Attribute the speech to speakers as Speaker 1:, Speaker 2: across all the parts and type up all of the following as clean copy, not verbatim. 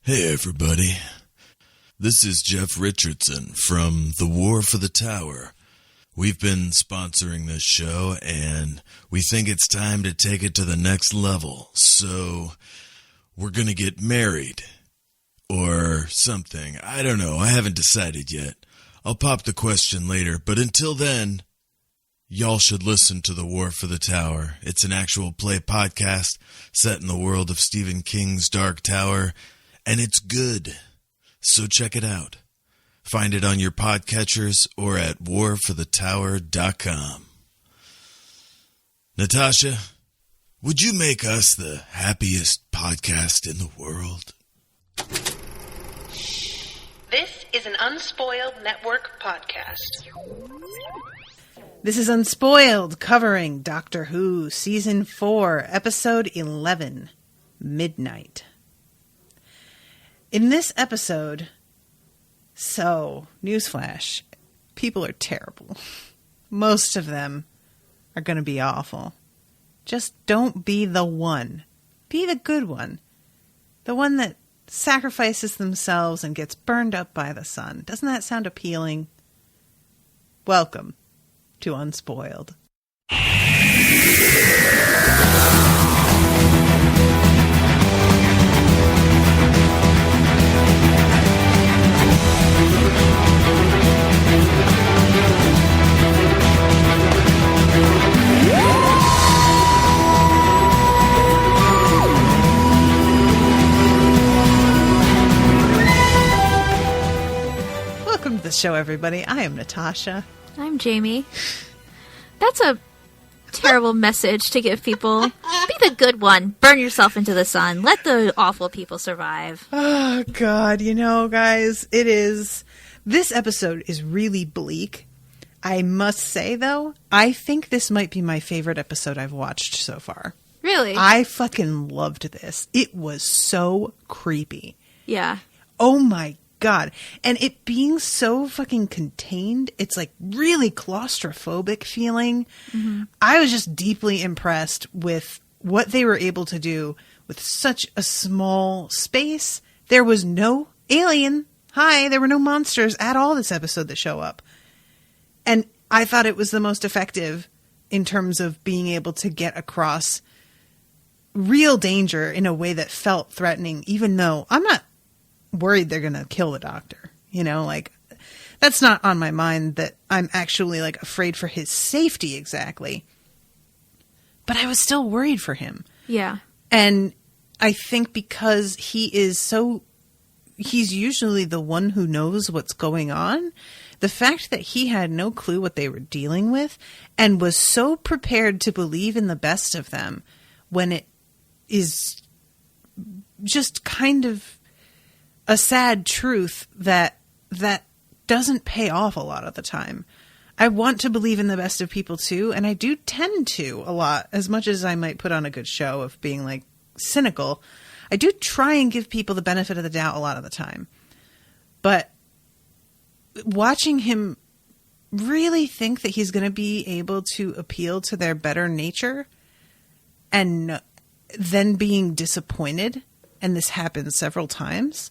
Speaker 1: Hey everybody, this is Jeff Richardson from The War for the Tower. We've been sponsoring this show and we think it's time to take it to the next level, so we're gonna get married. Or something, I don't know, I haven't decided yet. I'll pop the question later, but until then, y'all should listen to The War for the Tower. It's an actual play podcast set in the world of Stephen King's Dark Tower. And it's good, so check it out. Find it on your podcatchers or at warforthetower.com. Natasha, would you make us the happiest podcast in the world?
Speaker 2: This is an Unspoiled Network podcast.
Speaker 3: This is Unspoiled, covering Doctor Who, Season 4, Episode 11, Midnight. In this episode, newsflash, people are terrible. Most of them are going to be awful. Just don't be the one. Be the good one. The one that sacrifices themselves and gets burned up by the sun. Doesn't that sound appealing? Welcome to Unspoiled. Welcome to the show, everybody. I am Natasha.
Speaker 4: I'm Jamie. That's a terrible message to give people. Be the good one. Burn yourself into the sun. Let the awful people survive.
Speaker 3: Oh, God. You know, guys, it is... This episode is really bleak. I must say, though, I think this might be my favorite episode I've watched so far.
Speaker 4: Really?
Speaker 3: I fucking loved this. It was so creepy.
Speaker 4: Yeah.
Speaker 3: Oh, my God. And it being so fucking contained, it's like really claustrophobic feeling. Mm-hmm. I was just deeply impressed with what they were able to do with such a small space. There was no alien. There were no monsters at all this episode that show up. And I thought it was the most effective in terms of being able to get across real danger in a way that felt threatening, even though I'm not worried they're going to kill the doctor. You know, like, that's not on my mind that I'm actually, like, afraid for his safety exactly. But I was still worried for him.
Speaker 4: Yeah.
Speaker 3: And I think because he's usually the one who knows what's going on, the fact that he had no clue what they were dealing with and was so prepared to believe in the best of them when it is just kind of a sad truth that doesn't pay off a lot of the time. I want to believe in the best of people too, and I do tend to a lot, as much as I might put on a good show of being like cynical. I do try and give people the benefit of the doubt a lot of the time. But watching him really think that he's going to be able to appeal to their better nature and then being disappointed, and this happens several times,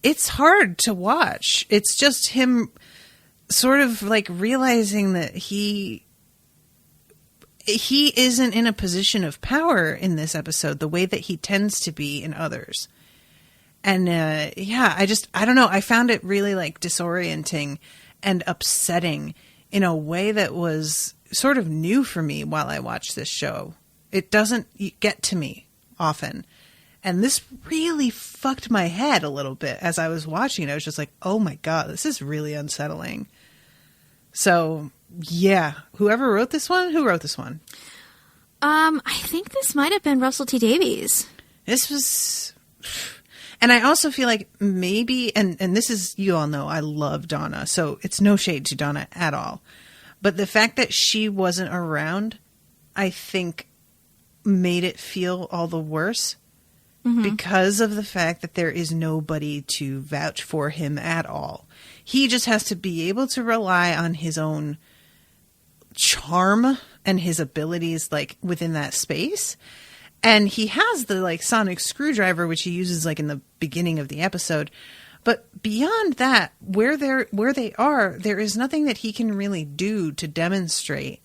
Speaker 3: it's hard to watch. It's just him sort of like realizing that he isn't in a position of power in this episode the way that he tends to be in others. And I don't know. I found it really like disorienting and upsetting in a way that was sort of new for me while I watched this show. It doesn't get to me often. And this really fucked my head a little bit as I was watching it. I was just like, oh my God, this is really unsettling. So, yeah. Whoever wrote this one? Who wrote this one?
Speaker 4: I think this might have been Russell T Davies.
Speaker 3: This was... And I also feel like maybe, and this is, you all know, I love Donna, so it's no shade to Donna at all. But the fact that she wasn't around, I think, made it feel all the worse. Mm-hmm. Because of the fact that there is nobody to vouch for him at all. He just has to be able to rely on his own charm and his abilities, like, within that space. And he has the like sonic screwdriver, which he uses like in the beginning of the episode. But beyond that, where they are, there is nothing that he can really do to demonstrate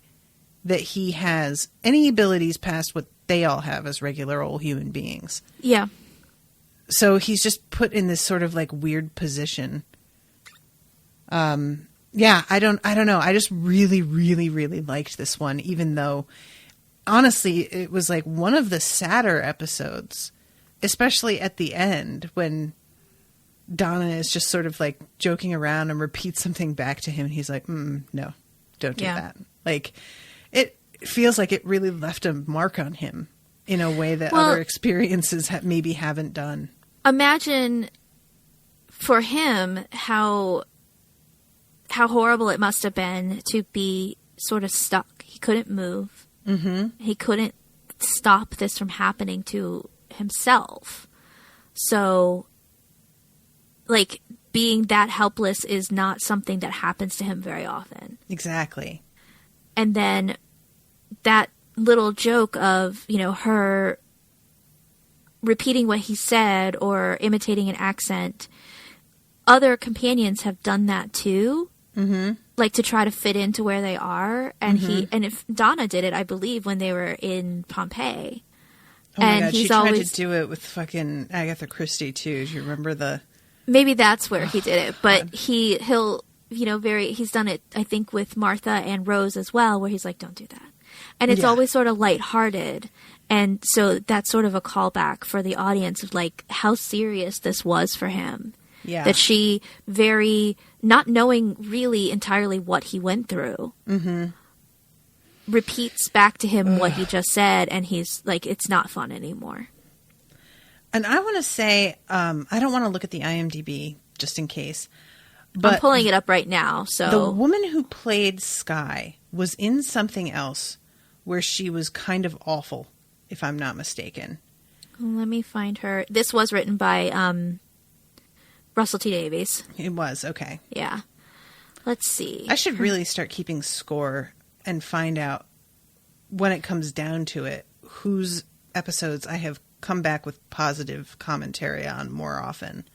Speaker 3: that he has any abilities past what they all have as regular old human beings.
Speaker 4: Yeah.
Speaker 3: So he's just put in this sort of like weird position. Yeah, I don't know. I just really, really, really liked this one, even though honestly, it was like one of the sadder episodes, especially at the end when Donna is just sort of like joking around and repeats something back to him. And he's like, no, don't do that. Like, it feels like it really left a mark on him in a way that other experiences maybe haven't done.
Speaker 4: Imagine for him how horrible it must have been to be sort of stuck. He couldn't move. Mm-hmm. He couldn't stop this from happening to himself. So, like, being that helpless is not something that happens to him very often.
Speaker 3: Exactly.
Speaker 4: And then that little joke of, her repeating what he said or imitating an accent, other companions have done that too. Mm-hmm. Like to try to fit into where they are. And if Donna did it, I believe, when they were in Pompeii.
Speaker 3: Oh my God, she tried to do it with fucking Agatha Christie too. Do you remember the...
Speaker 4: Maybe that's where he did it, but he'll he's done it, I think, with Martha and Rose as well, where he's like, don't do that. And it's always sort of lighthearted. And so that's sort of a callback for the audience of like how serious this was for him. Yeah. That she not knowing really entirely what he went through, repeats back to him what he just said. And he's like, it's not fun anymore.
Speaker 3: And I want to say, I don't want to look at the IMDb just in case. But
Speaker 4: I'm pulling it up right now. So
Speaker 3: the woman who played Skye was in something else where she was kind of awful, if I'm not mistaken.
Speaker 4: Let me find her. This was written by Russell T. Davies.
Speaker 3: It was, okay.
Speaker 4: Yeah. Let's see.
Speaker 3: I should really start keeping score and find out, when it comes down to it, whose episodes I have come back with positive commentary on more often.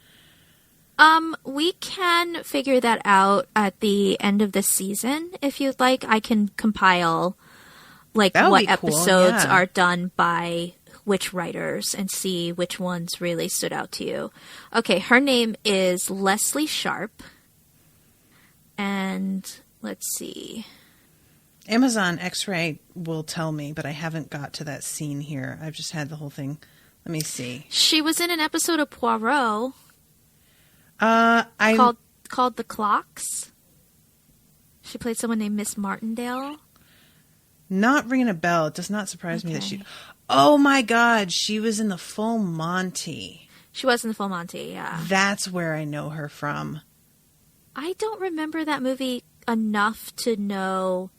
Speaker 4: We can figure that out at the end of the season. If you'd like, I can compile like what episodes are done by which writers and see which ones really stood out to you. Okay, her name is Leslie Sharp. And let's see.
Speaker 3: Amazon X-Ray will tell me, but I haven't got to that scene here. I've just had the whole thing. Let me see.
Speaker 4: She was in an episode of Poirot. Called The Clocks. She played someone named Miss Martindale.
Speaker 3: Not ringing a bell. It does not surprise me that she... Oh my God, she was in the Full Monty.
Speaker 4: She was in the Full Monty, yeah.
Speaker 3: That's where I know her from.
Speaker 4: I don't remember that movie enough to know...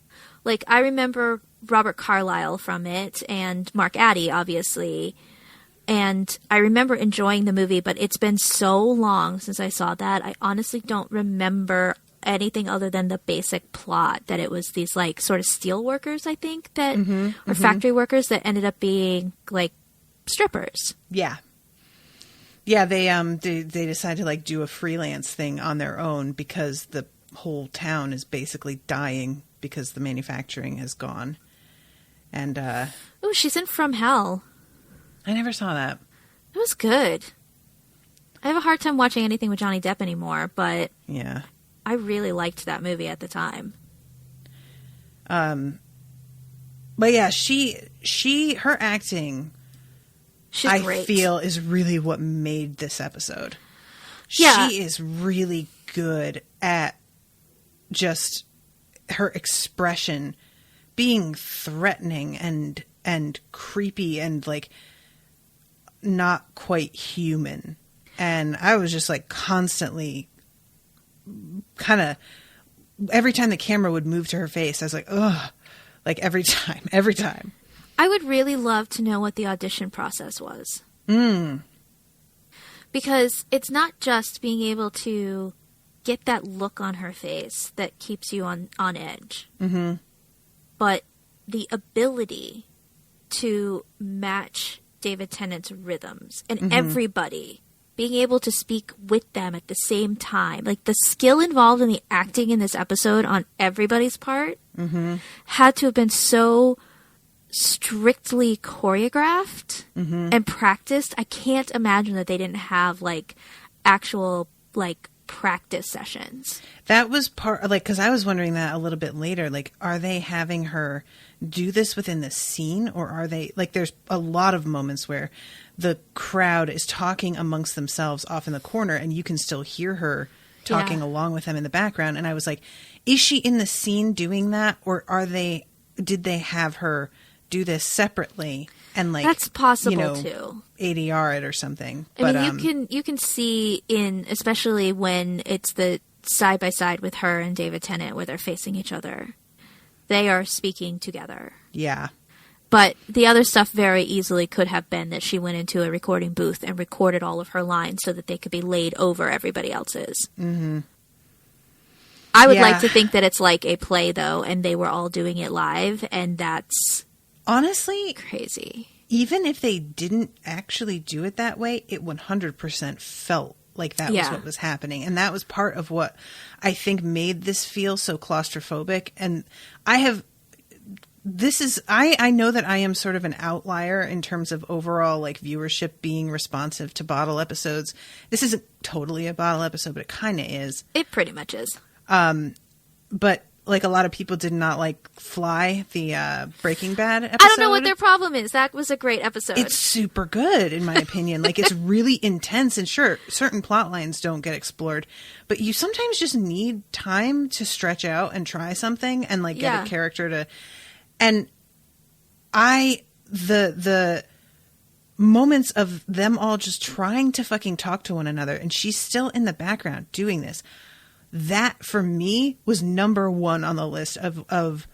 Speaker 4: Like, I remember Robert Carlyle from it, and Mark Addy, obviously. And I remember enjoying the movie, but it's been so long since I saw that. I honestly don't remember anything other than the basic plot, that it was these, like, sort of steel workers, I think, that or factory workers that ended up being, like, strippers.
Speaker 3: Yeah. Yeah, they decided to, like, do a freelance thing on their own because the whole town is basically dying because the manufacturing has gone. And
Speaker 4: oh, she's in From Hell.
Speaker 3: I never saw that.
Speaker 4: It was good. I have a hard time watching anything with Johnny Depp anymore, but
Speaker 3: yeah,
Speaker 4: I really liked that movie at the time.
Speaker 3: But yeah, her acting,
Speaker 4: She's great.
Speaker 3: I feel, is really what made this episode.
Speaker 4: Yeah.
Speaker 3: She is really good at just her expression being threatening and creepy and like not quite human. And I was just like constantly kind of, every time the camera would move to her face, I was like, ugh, like every time.
Speaker 4: I would really love to know what the audition process was. Because it's not just being able to get that look on her face that keeps you on edge. Mm-hmm. But the ability to match David Tennant's rhythms, and everybody being able to speak with them at the same time. Like, the skill involved in the acting in this episode on everybody's part had to have been so strictly choreographed and practiced. I can't imagine that they didn't have, like, actual, like, practice sessions.
Speaker 3: That was part, like, because I was wondering that a little bit later. Like, are they having her do this within the scene, or are they, like, there's a lot of moments where the crowd is talking amongst themselves off in the corner, and you can still hear her talking along with them in the background. And I was like, is she in the scene doing that, or did they have her do this separately? And, like,
Speaker 4: that's possible too.
Speaker 3: ADR it or something.
Speaker 4: I mean, you can see in, especially when it's the side by side with her and David Tennant where they're facing each other, they are speaking together.
Speaker 3: Yeah.
Speaker 4: But the other stuff very easily could have been that she went into a recording booth and recorded all of her lines so that they could be laid over everybody else's. Mm-hmm. I would like to think that it's like a play, though, and they were all doing it live, and that's
Speaker 3: honestly
Speaker 4: crazy.
Speaker 3: Even if they didn't actually do it that way, it 100% felt like that was what was happening. And that was part of what I think made this feel so claustrophobic. And I know that I am sort of an outlier in terms of overall, like, viewership being responsive to bottle episodes. This isn't totally a bottle episode, but it kind of is.
Speaker 4: It pretty much is.
Speaker 3: But, like, a lot of people did not like Fly, the Breaking Bad episode.
Speaker 4: I don't know what their problem is. That was a great episode.
Speaker 3: It's super good, in my opinion. Like, it's really intense, and sure, certain plot lines don't get explored, but you sometimes just need time to stretch out and try something and, like, get a character to... And the moments of them all just trying to fucking talk to one another, and she's still in the background doing this, that for me was number one on the list of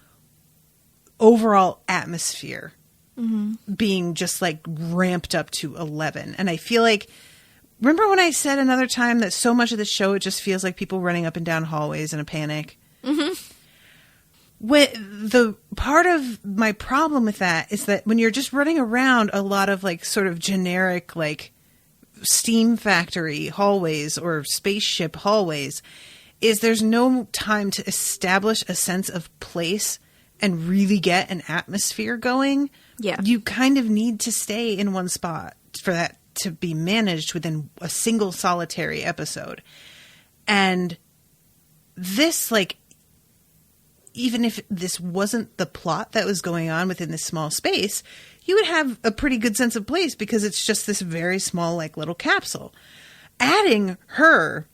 Speaker 3: overall atmosphere being just, like, ramped up to 11. And I feel like, remember when I said another time that so much of the show, it just feels like people running up and down hallways in a panic? The part of my problem with that is that when you're just running around a lot of, like, sort of generic, like, steam factory hallways or spaceship hallways, is there's no time to establish a sense of place and really get an atmosphere going.
Speaker 4: Yeah.
Speaker 3: You kind of need to stay in one spot for that to be managed within a single solitary episode. And this, like, even if this wasn't the plot that was going on within this small space, you would have a pretty good sense of place because it's just this very small, like, little capsule. Adding her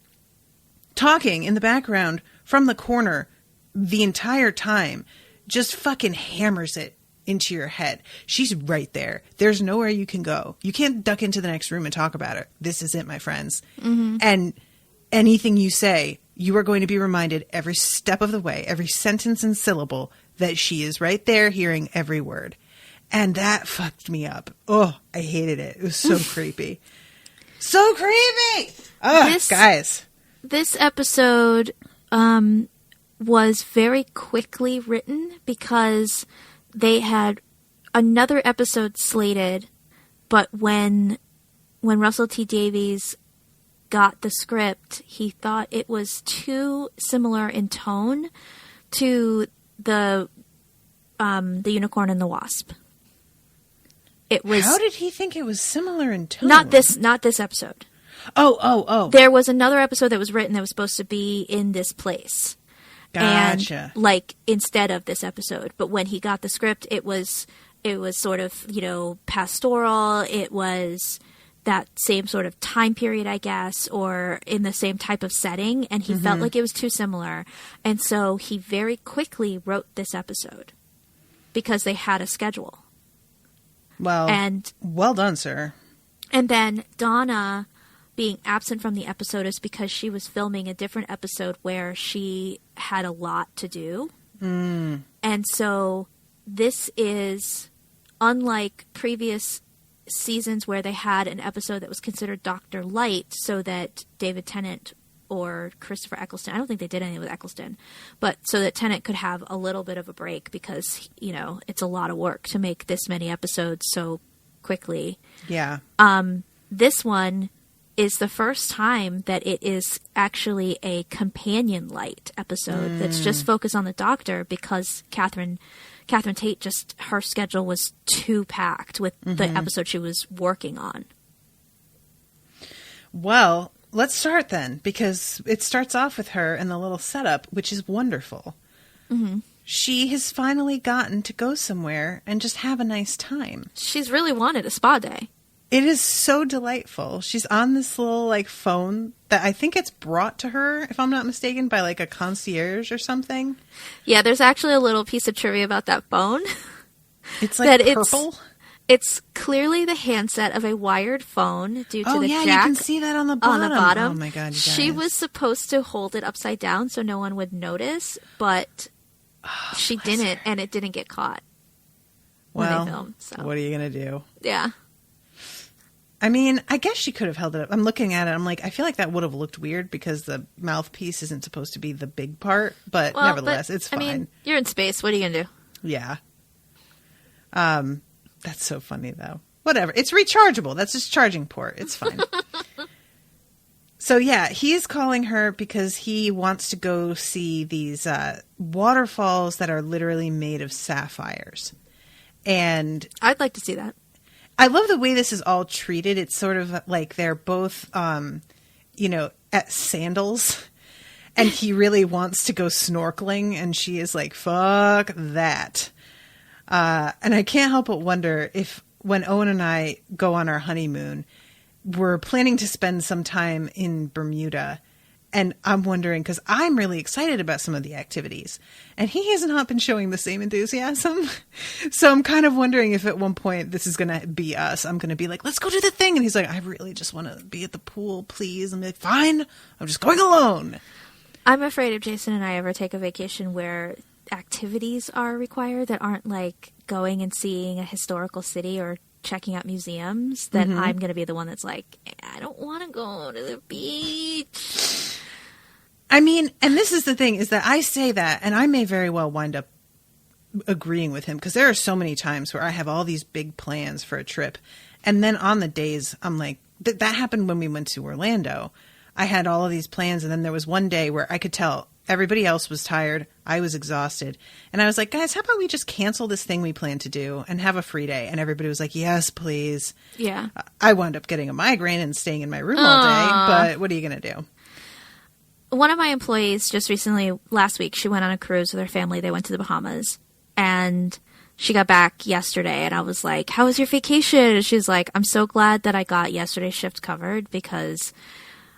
Speaker 3: talking in the background from the corner the entire time just fucking hammers it into your head. She's right there. There's nowhere you can go. You can't duck into the next room and talk about it. This is it, my friends. And anything you say, you are going to be reminded every step of the way, every sentence and syllable, that she is right there hearing every word. And that fucked me up. Oh, I hated it. It was so creepy. So creepy! Oh, guys.
Speaker 4: This episode was very quickly written because they had another episode slated, but when Russell T Davies got the script, he thought it was too similar in tone to the Unicorn and the Wasp. It was.
Speaker 3: How did he think it was similar in tone?
Speaker 4: Not this episode.
Speaker 3: Oh.
Speaker 4: There was another episode that was written that was supposed to be in this place.
Speaker 3: Gotcha.
Speaker 4: And, like, instead of this episode. But when he got the script, it was sort of, you know, pastoral. It was that same sort of time period, I guess, or in the same type of setting. And he felt like it was too similar. And so he very quickly wrote this episode because they had a schedule.
Speaker 3: Well,
Speaker 4: and
Speaker 3: well done, sir.
Speaker 4: And then Donna being absent from the episode is because she was filming a different episode where she had a lot to do. And so this is, unlike previous seasons where they had an episode that was considered Dr. Light so that David Tennant or Christopher Eccleston. I don't think they did anything with Eccleston, but so that Tennant could have a little bit of a break because, you know, it's a lot of work to make this many episodes so quickly.
Speaker 3: Yeah.
Speaker 4: This one is the first time that it is actually a companion light episode that's just focused on the Doctor because Catherine Tate, just her schedule was too packed with the episode she was working on.
Speaker 3: Well, let's start then, because it starts off with her in the little setup, which is wonderful. Mm-hmm. She has finally gotten to go somewhere and just have a nice time.
Speaker 4: She's really wanted a spa day.
Speaker 3: It is so delightful. She's on this little, like, phone that I think it's brought to her, if I'm not mistaken, by, like, a concierge or something.
Speaker 4: Yeah, there's actually a little piece of trivia about that phone.
Speaker 3: It's, like, purple.
Speaker 4: It's clearly the handset of a wired phone due to the jack.
Speaker 3: You can see that on the bottom. Oh, my God, you guys.
Speaker 4: She was supposed to hold it upside down so no one would notice, but she didn't, and it didn't get caught when they filmed. So.
Speaker 3: What are you going to do?
Speaker 4: Yeah.
Speaker 3: I mean, I guess she could have held it up. I'm looking at it. I'm like, I feel like that would have looked weird because the mouthpiece isn't supposed to be the big part. But nevertheless, it's fine. I mean,
Speaker 4: you're in space. What are you going to do?
Speaker 3: Yeah. That's so funny, though. Whatever. It's rechargeable. That's his charging port. It's fine. So, yeah, he's calling her because he wants to go see these waterfalls that are literally made of sapphires. And
Speaker 4: I'd like to see that.
Speaker 3: I love the way this is all treated. It's sort of like they're both, at sandals. And he really wants to go snorkeling. And she is like, fuck that. And I can't help but wonder if when Owen and I go on our honeymoon, we're planning to spend some time in Bermuda. And I'm wondering, because I'm really excited about some of the activities. And he has not been showing the same enthusiasm. So I'm kind of wondering if at one point this is going to be us. I'm going to be like, let's go do the thing. And he's like, I really just want to be at the pool, please. I'm like, fine. I'm just going alone.
Speaker 4: I'm afraid if Jason and I ever take a vacation where activities are required that aren't like going and seeing a historical city or checking out museums, that I'm going to be the one that's like, I don't want to go to the beach.
Speaker 3: I mean, and this is the thing, is that I say that, and I may very well wind up agreeing with him, because there are so many times where I have all these big plans for a trip, and then on the days, I'm like, that happened when we went to Orlando. I had all of these plans, and then there was one day where I could tell everybody else was tired. I was exhausted. And I was like, guys, how about we just cancel this thing we plan to do and have a free day? And everybody was like, yes, please.
Speaker 4: Yeah.
Speaker 3: I wound up getting a migraine and staying in my room all day. But what are you going to do?
Speaker 4: One of my employees just recently, last week, she went on a cruise with her family. They went to the Bahamas. And she got back yesterday. And I was like, how was your vacation? And she's like, I'm so glad that I got yesterday's shift covered, because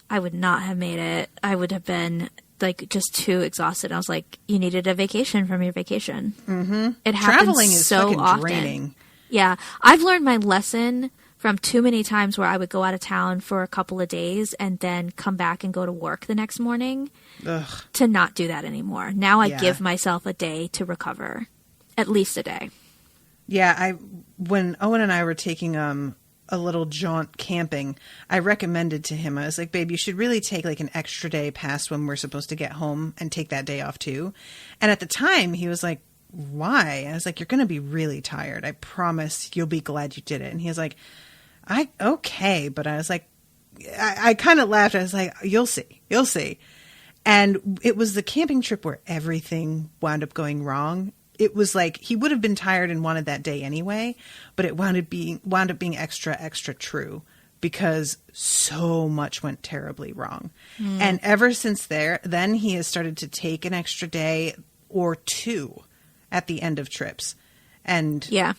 Speaker 4: I would not have made it. I would have been like just too exhausted. I was like, you needed a vacation from your vacation. Mm-hmm. It happens
Speaker 3: Traveling is
Speaker 4: so
Speaker 3: fucking
Speaker 4: often.
Speaker 3: draining.
Speaker 4: Yeah. I've learned my lesson from too many times where I would go out of town for a couple of days and then come back and go to work the next morning.
Speaker 3: Ugh.
Speaker 4: To not do that anymore. Now I give myself a day to recover. At least a day.
Speaker 3: Yeah. When Owen and I were taking a little jaunt camping, I recommended to him, I was like, babe, you should really take like an extra day past when we're supposed to get home and take that day off too. And at the time he was like, why? I was like, you're going to be really tired. I promise you'll be glad you did it. And he was like, okay. But I was like, I kind of laughed. I was like, you'll see. And it was the camping trip where everything wound up going wrong. It was like he would have been tired and wanted that day anyway, but it wound up being extra true, because so much went terribly wrong. And ever since then he has started to take an extra day or two at the end of trips. And
Speaker 4: yeah,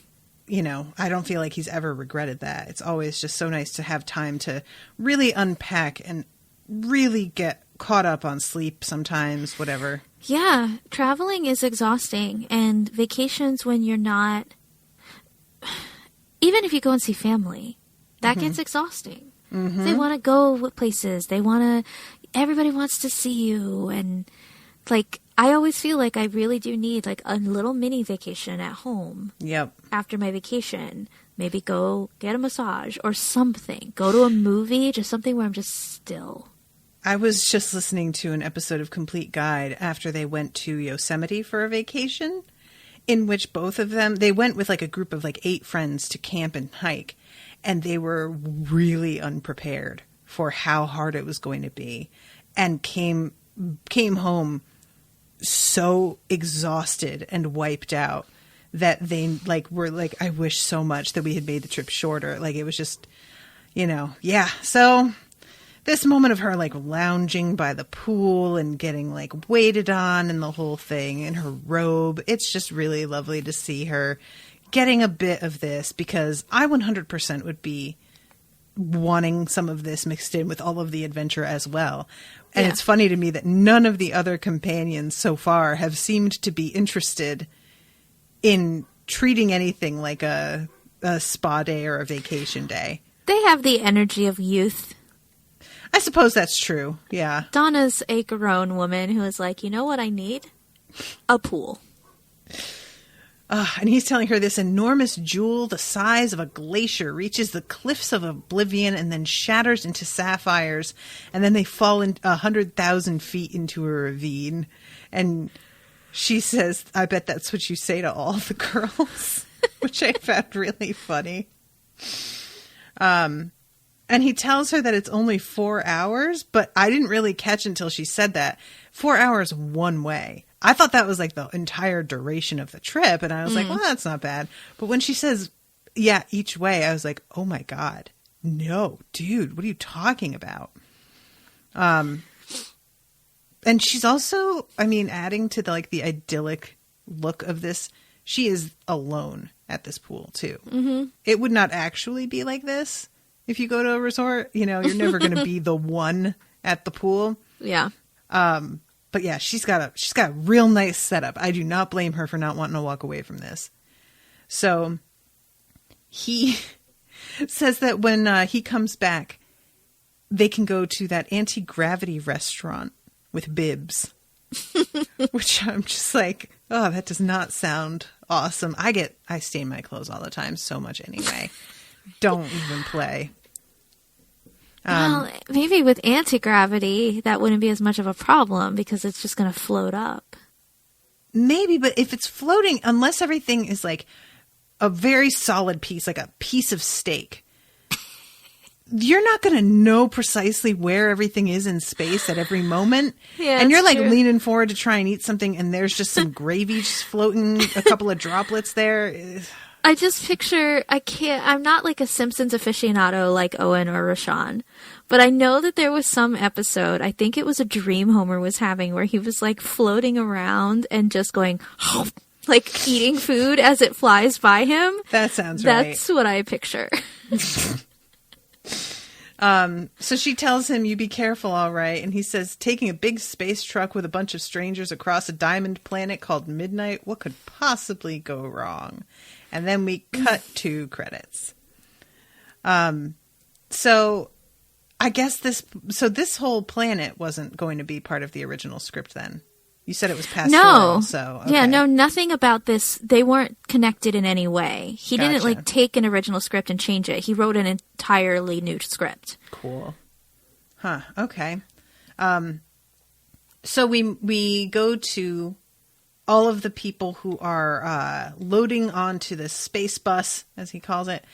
Speaker 3: I don't feel like he's ever regretted that. It's always just so nice to have time to really unpack and really get caught up on sleep sometimes, whatever.
Speaker 4: Yeah, traveling is exhausting, and vacations when you're not, even if you go and see family, that gets exhausting. Mm-hmm. They want to go places. Everybody wants to see you. And like, I always feel like I really do need like a little mini vacation at home.
Speaker 3: Yep. After
Speaker 4: my vacation, maybe go get a massage or something. Go to a movie, just something where I'm just still.
Speaker 3: I was just listening to an episode of Complete Guide after they went to Yosemite for a vacation, in which both of them, they went with like a group of like 8 friends to camp and hike, and they were really unprepared for how hard it was going to be, and came home so exhausted and wiped out that they like were like, I wish so much that we had made the trip shorter. Like it was just, yeah. So this moment of her like lounging by the pool and getting like waited on and the whole thing in her robe, it's just really lovely to see her getting a bit of this, because I 100% would be wanting some of this mixed in with all of the adventure as well. And It's funny to me that none of the other companions so far have seemed to be interested in treating anything like a spa day or a vacation day.
Speaker 4: They have the energy of youth.
Speaker 3: I suppose that's true, yeah.
Speaker 4: Donna's a grown woman who is like, you know what I need? A pool.
Speaker 3: And he's telling her this enormous jewel the size of a glacier reaches the cliffs of oblivion and then shatters into sapphires, and then they fall in 100,000 feet into a ravine. And she says, I bet that's what you say to all the girls, which I found really funny. And he tells her that it's only 4 hours, but I didn't really catch until she said that. 4 hours one way. I thought that was like the entire duration of the trip, and I was like, well, that's not bad. But when she says, yeah, each way, I was like, oh my God, no, dude, what are you talking about? And she's also, adding to the idyllic look of this, she is alone at this pool too. Mm-hmm. It would not actually be like this if you go to a resort. You're never going to be the one at the pool.
Speaker 4: Yeah.
Speaker 3: But yeah, she's got a real nice setup. I do not blame her for not wanting to walk away from this. So he says that when he comes back, they can go to that anti-gravity restaurant with bibs, which I'm just like, oh, that does not sound awesome. I stain my clothes all the time so much anyway. Don't even play.
Speaker 4: Well, maybe with anti-gravity, that wouldn't be as much of a problem because it's just going to float up.
Speaker 3: Maybe, but if it's floating, unless everything is like a very solid piece, like a piece of steak, you're not going to know precisely where everything is in space at every moment.
Speaker 4: Yeah,
Speaker 3: and you're like
Speaker 4: true.
Speaker 3: leaning forward to try and eat something, and there's just some gravy just floating, a couple of droplets there.
Speaker 4: I just picture, I'm not like a Simpsons aficionado like Owen or Rashawn, but I know that there was some episode, I think it was a dream Homer was having, where he was like floating around and just going, like eating food as it flies by him.
Speaker 3: That sounds right.
Speaker 4: That's what I picture.
Speaker 3: So she tells him, you be careful, all right. And he says, taking a big space truck with a bunch of strangers across a diamond planet called Midnight, what could possibly go wrong? And then we cut to credits. So I guess this whole planet wasn't going to be part of the original script then. You said it was pastoral,
Speaker 4: No.
Speaker 3: so okay.
Speaker 4: Yeah, no, nothing about this. They weren't connected in any way. He didn't like take an original script and change it. He wrote an entirely new script.
Speaker 3: Cool. Huh. Okay. So we go to all of the people who are loading onto the space bus, as he calls it,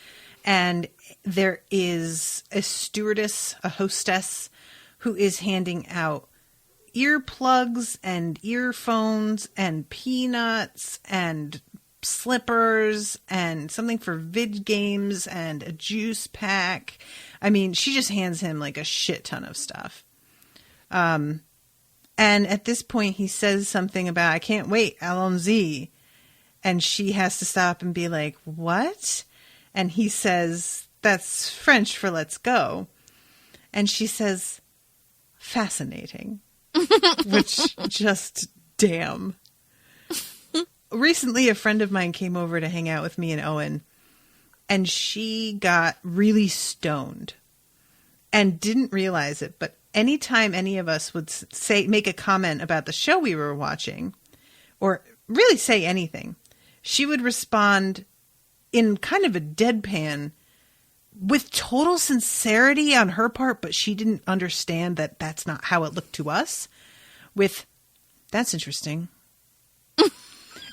Speaker 3: and there is a stewardess, a hostess, who is handing out earplugs and earphones and peanuts and slippers and something for vid games and a juice pack. I mean, she just hands him like a shit ton of stuff. And at this point he says something about, I can't wait, allons-y. And she has to stop and be like, what? And he says, that's French for let's go. And she says, fascinating. Which just, damn. Recently, a friend of mine came over to hang out with me and Owen, and she got really stoned and didn't realize it. But anytime any of us would make a comment about the show we were watching, or really say anything, she would respond in kind of a deadpan with total sincerity on her part, but she didn't understand that that's not how it looked to us. That's interesting.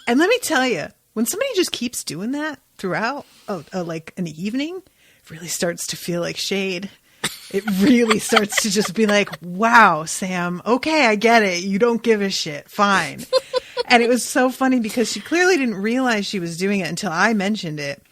Speaker 3: And let me tell you, when somebody just keeps doing that throughout like an evening, it really starts to feel like shade. It really starts to just be like, wow, Sam, okay, I get it. You don't give a shit. Fine. And it was so funny because she clearly didn't realize she was doing it until I mentioned it.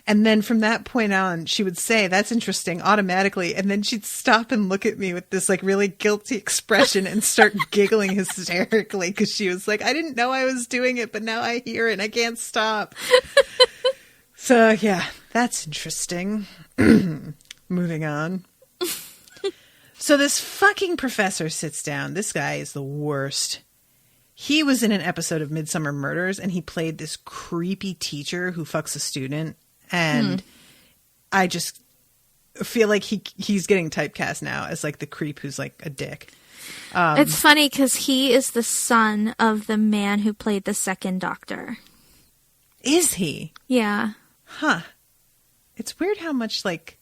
Speaker 3: And then from that point on, she would say, that's interesting, automatically. And then she'd stop and look at me with this like really guilty expression and start giggling hysterically because she was like, I didn't know I was doing it, but now I hear it and I can't stop. So, yeah, that's interesting. Moving on. So this fucking professor sits down. This guy is the worst. He was in an episode of Midsummer Murders, and he played this creepy teacher who fucks a student. And I just feel like he's getting typecast now as like the creep who's like a dick.
Speaker 4: It's funny because he is the son of the man who played the second Doctor.
Speaker 3: Is he?
Speaker 4: Yeah.
Speaker 3: Huh. It's weird how much like,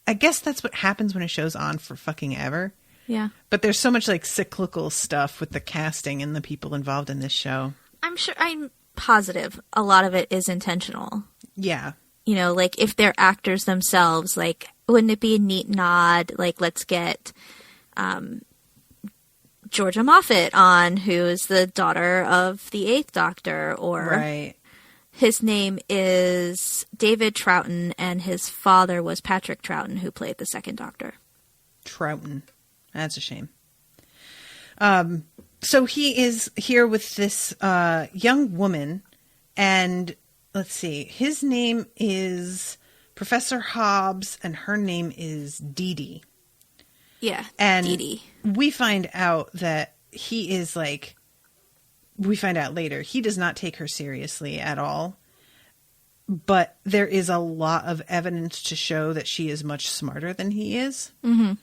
Speaker 3: I guess that's what happens when a show's on for fucking ever.
Speaker 4: Yeah.
Speaker 3: But there's so much like cyclical stuff with the casting and the people involved in this show.
Speaker 4: I'm positive a lot of it is intentional.
Speaker 3: Yeah.
Speaker 4: You know, like if they're actors themselves, like wouldn't it be a neat nod? Like let's get Georgia Moffat on, who is the daughter of the 8th Doctor, or
Speaker 3: right.
Speaker 4: His name is David Troughton, and his father was Patrick Troughton, who played the second Doctor.
Speaker 3: Troughton. That's a shame. So he is here with this young woman, and let's see. His name is Professor Hobbs, and her name is Dee Dee.
Speaker 4: Yeah,
Speaker 3: and
Speaker 4: Dee Dee.
Speaker 3: We find out that he is like... We find out later, he does not take her seriously at all. But there is a lot of evidence to show that she is much smarter than he is.
Speaker 4: Mm-hmm.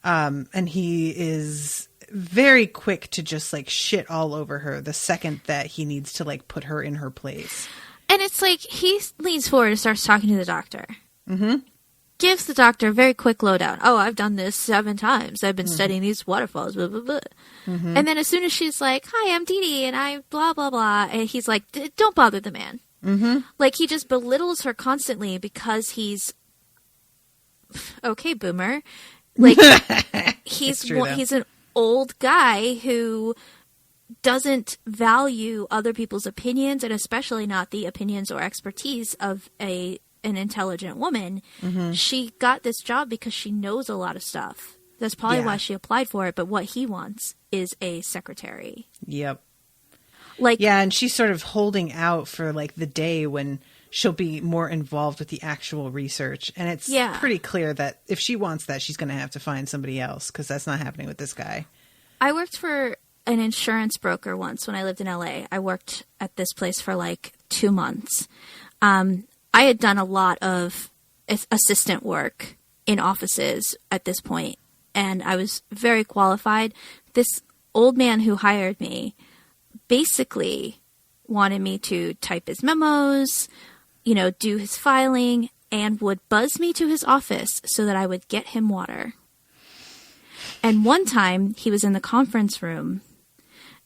Speaker 3: And he is very quick to just like shit all over her the second that he needs to like put her in her place.
Speaker 4: And it's like he leans forward and starts talking to the Doctor.
Speaker 3: Mm-hmm.
Speaker 4: Gives the Doctor a very quick lowdown. Oh, I've done this 7 times. I've been studying these waterfalls, blah, blah, blah. Mm-hmm. And then as soon as she's like, hi, I'm Dee Dee, and I blah, blah, blah. And he's like, don't bother the man.
Speaker 3: Mm-hmm.
Speaker 4: Like, he just belittles her constantly because he's... Okay, boomer. Like, he's an old guy who doesn't value other people's opinions, and especially not the opinions or expertise of an intelligent woman.
Speaker 3: Mm-hmm.
Speaker 4: She got this job because she knows a lot of stuff. That's probably why she applied for it, but what he wants is a secretary.
Speaker 3: Yep.
Speaker 4: Like,
Speaker 3: yeah, and she's sort of holding out for like the day when she'll be more involved with the actual research. And it's pretty clear that if she wants that, she's going to have to find somebody else, because that's not happening with this guy.
Speaker 4: I worked for an insurance broker once when I lived in LA. I worked at this place for like 2 months. I had done a lot of assistant work in offices at this point, and I was very qualified. This old man who hired me basically wanted me to type his memos, you know, do his filing, and would buzz me to his office so that I would get him water. And one time he was in the conference room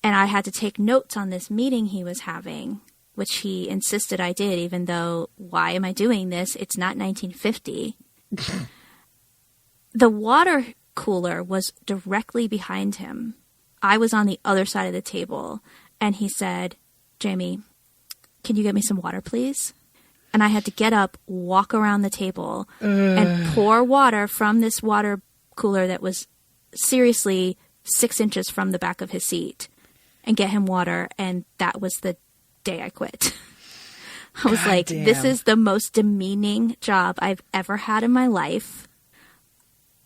Speaker 4: and I had to take notes on this meeting he was having, which he insisted I did, even though, why am I doing this? It's not 1950. The water cooler was directly behind him. I was on the other side of the table, and he said, Jamie, can you get me some water, please? And I had to get up, walk around the table, and pour water from this water cooler that was seriously 6 inches from the back of his seat and get him water. And that was the day I quit. I was like, this is the most demeaning job I've ever had in my life.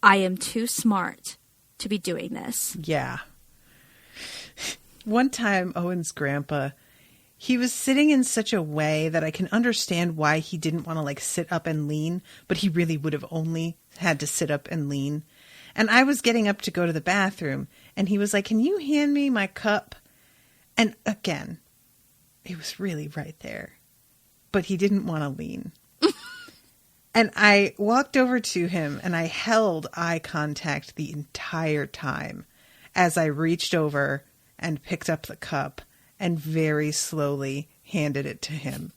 Speaker 4: I am too smart to be doing this.
Speaker 3: Yeah. One time, Owen's grandpa, he was sitting in such a way that I can understand why he didn't want to like sit up and lean, but he really would have only had to sit up and lean. And I was getting up to go to the bathroom, and he was like, can you hand me my cup? And again, it was really right there, but he didn't want to lean. And I walked over to him and I held eye contact the entire time as I reached over and picked up the cup and very slowly handed it to him.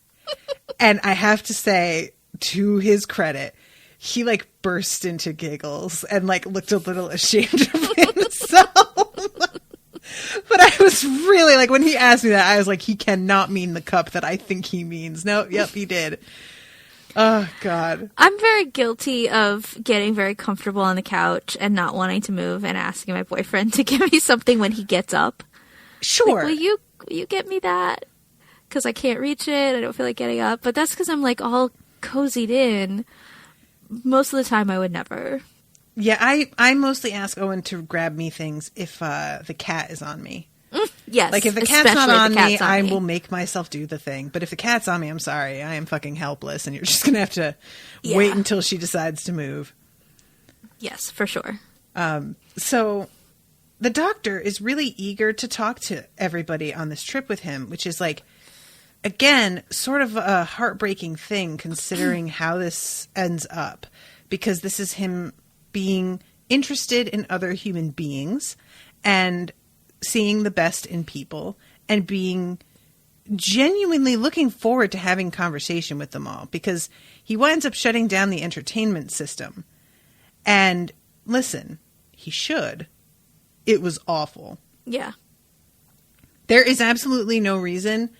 Speaker 3: And I have to say, to his credit, he like burst into giggles and like looked a little ashamed of himself. But I was really like, when he asked me that, I was like, he cannot mean the cup that I think he means. No, yep, he did. Oh, God.
Speaker 4: I'm very guilty of getting very comfortable on the couch and not wanting to move and asking my boyfriend to give me something when he gets up.
Speaker 3: Sure.
Speaker 4: Like, will you get me that? Because I can't reach it. I don't feel like getting up. But that's because I'm like all cozied in. Most of the time, I would never.
Speaker 3: Yeah, I mostly ask Owen to grab me things if the cat is on me.
Speaker 4: Yes.
Speaker 3: Like, if the cat's not on me, I will make myself do the thing. But if the cat's on me, I'm sorry. I am fucking helpless, and you're just going to have to wait until she decides to move.
Speaker 4: Yes, for sure.
Speaker 3: So the doctor is really eager to talk to everybody on this trip with him, which is like, again, sort of a heartbreaking thing considering how this ends up. Because this is him being interested in other human beings and seeing the best in people and being genuinely looking forward to having conversation with them all, because he winds up shutting down the entertainment system. And listen, he should. It was awful.
Speaker 4: Yeah.
Speaker 3: There is absolutely no reason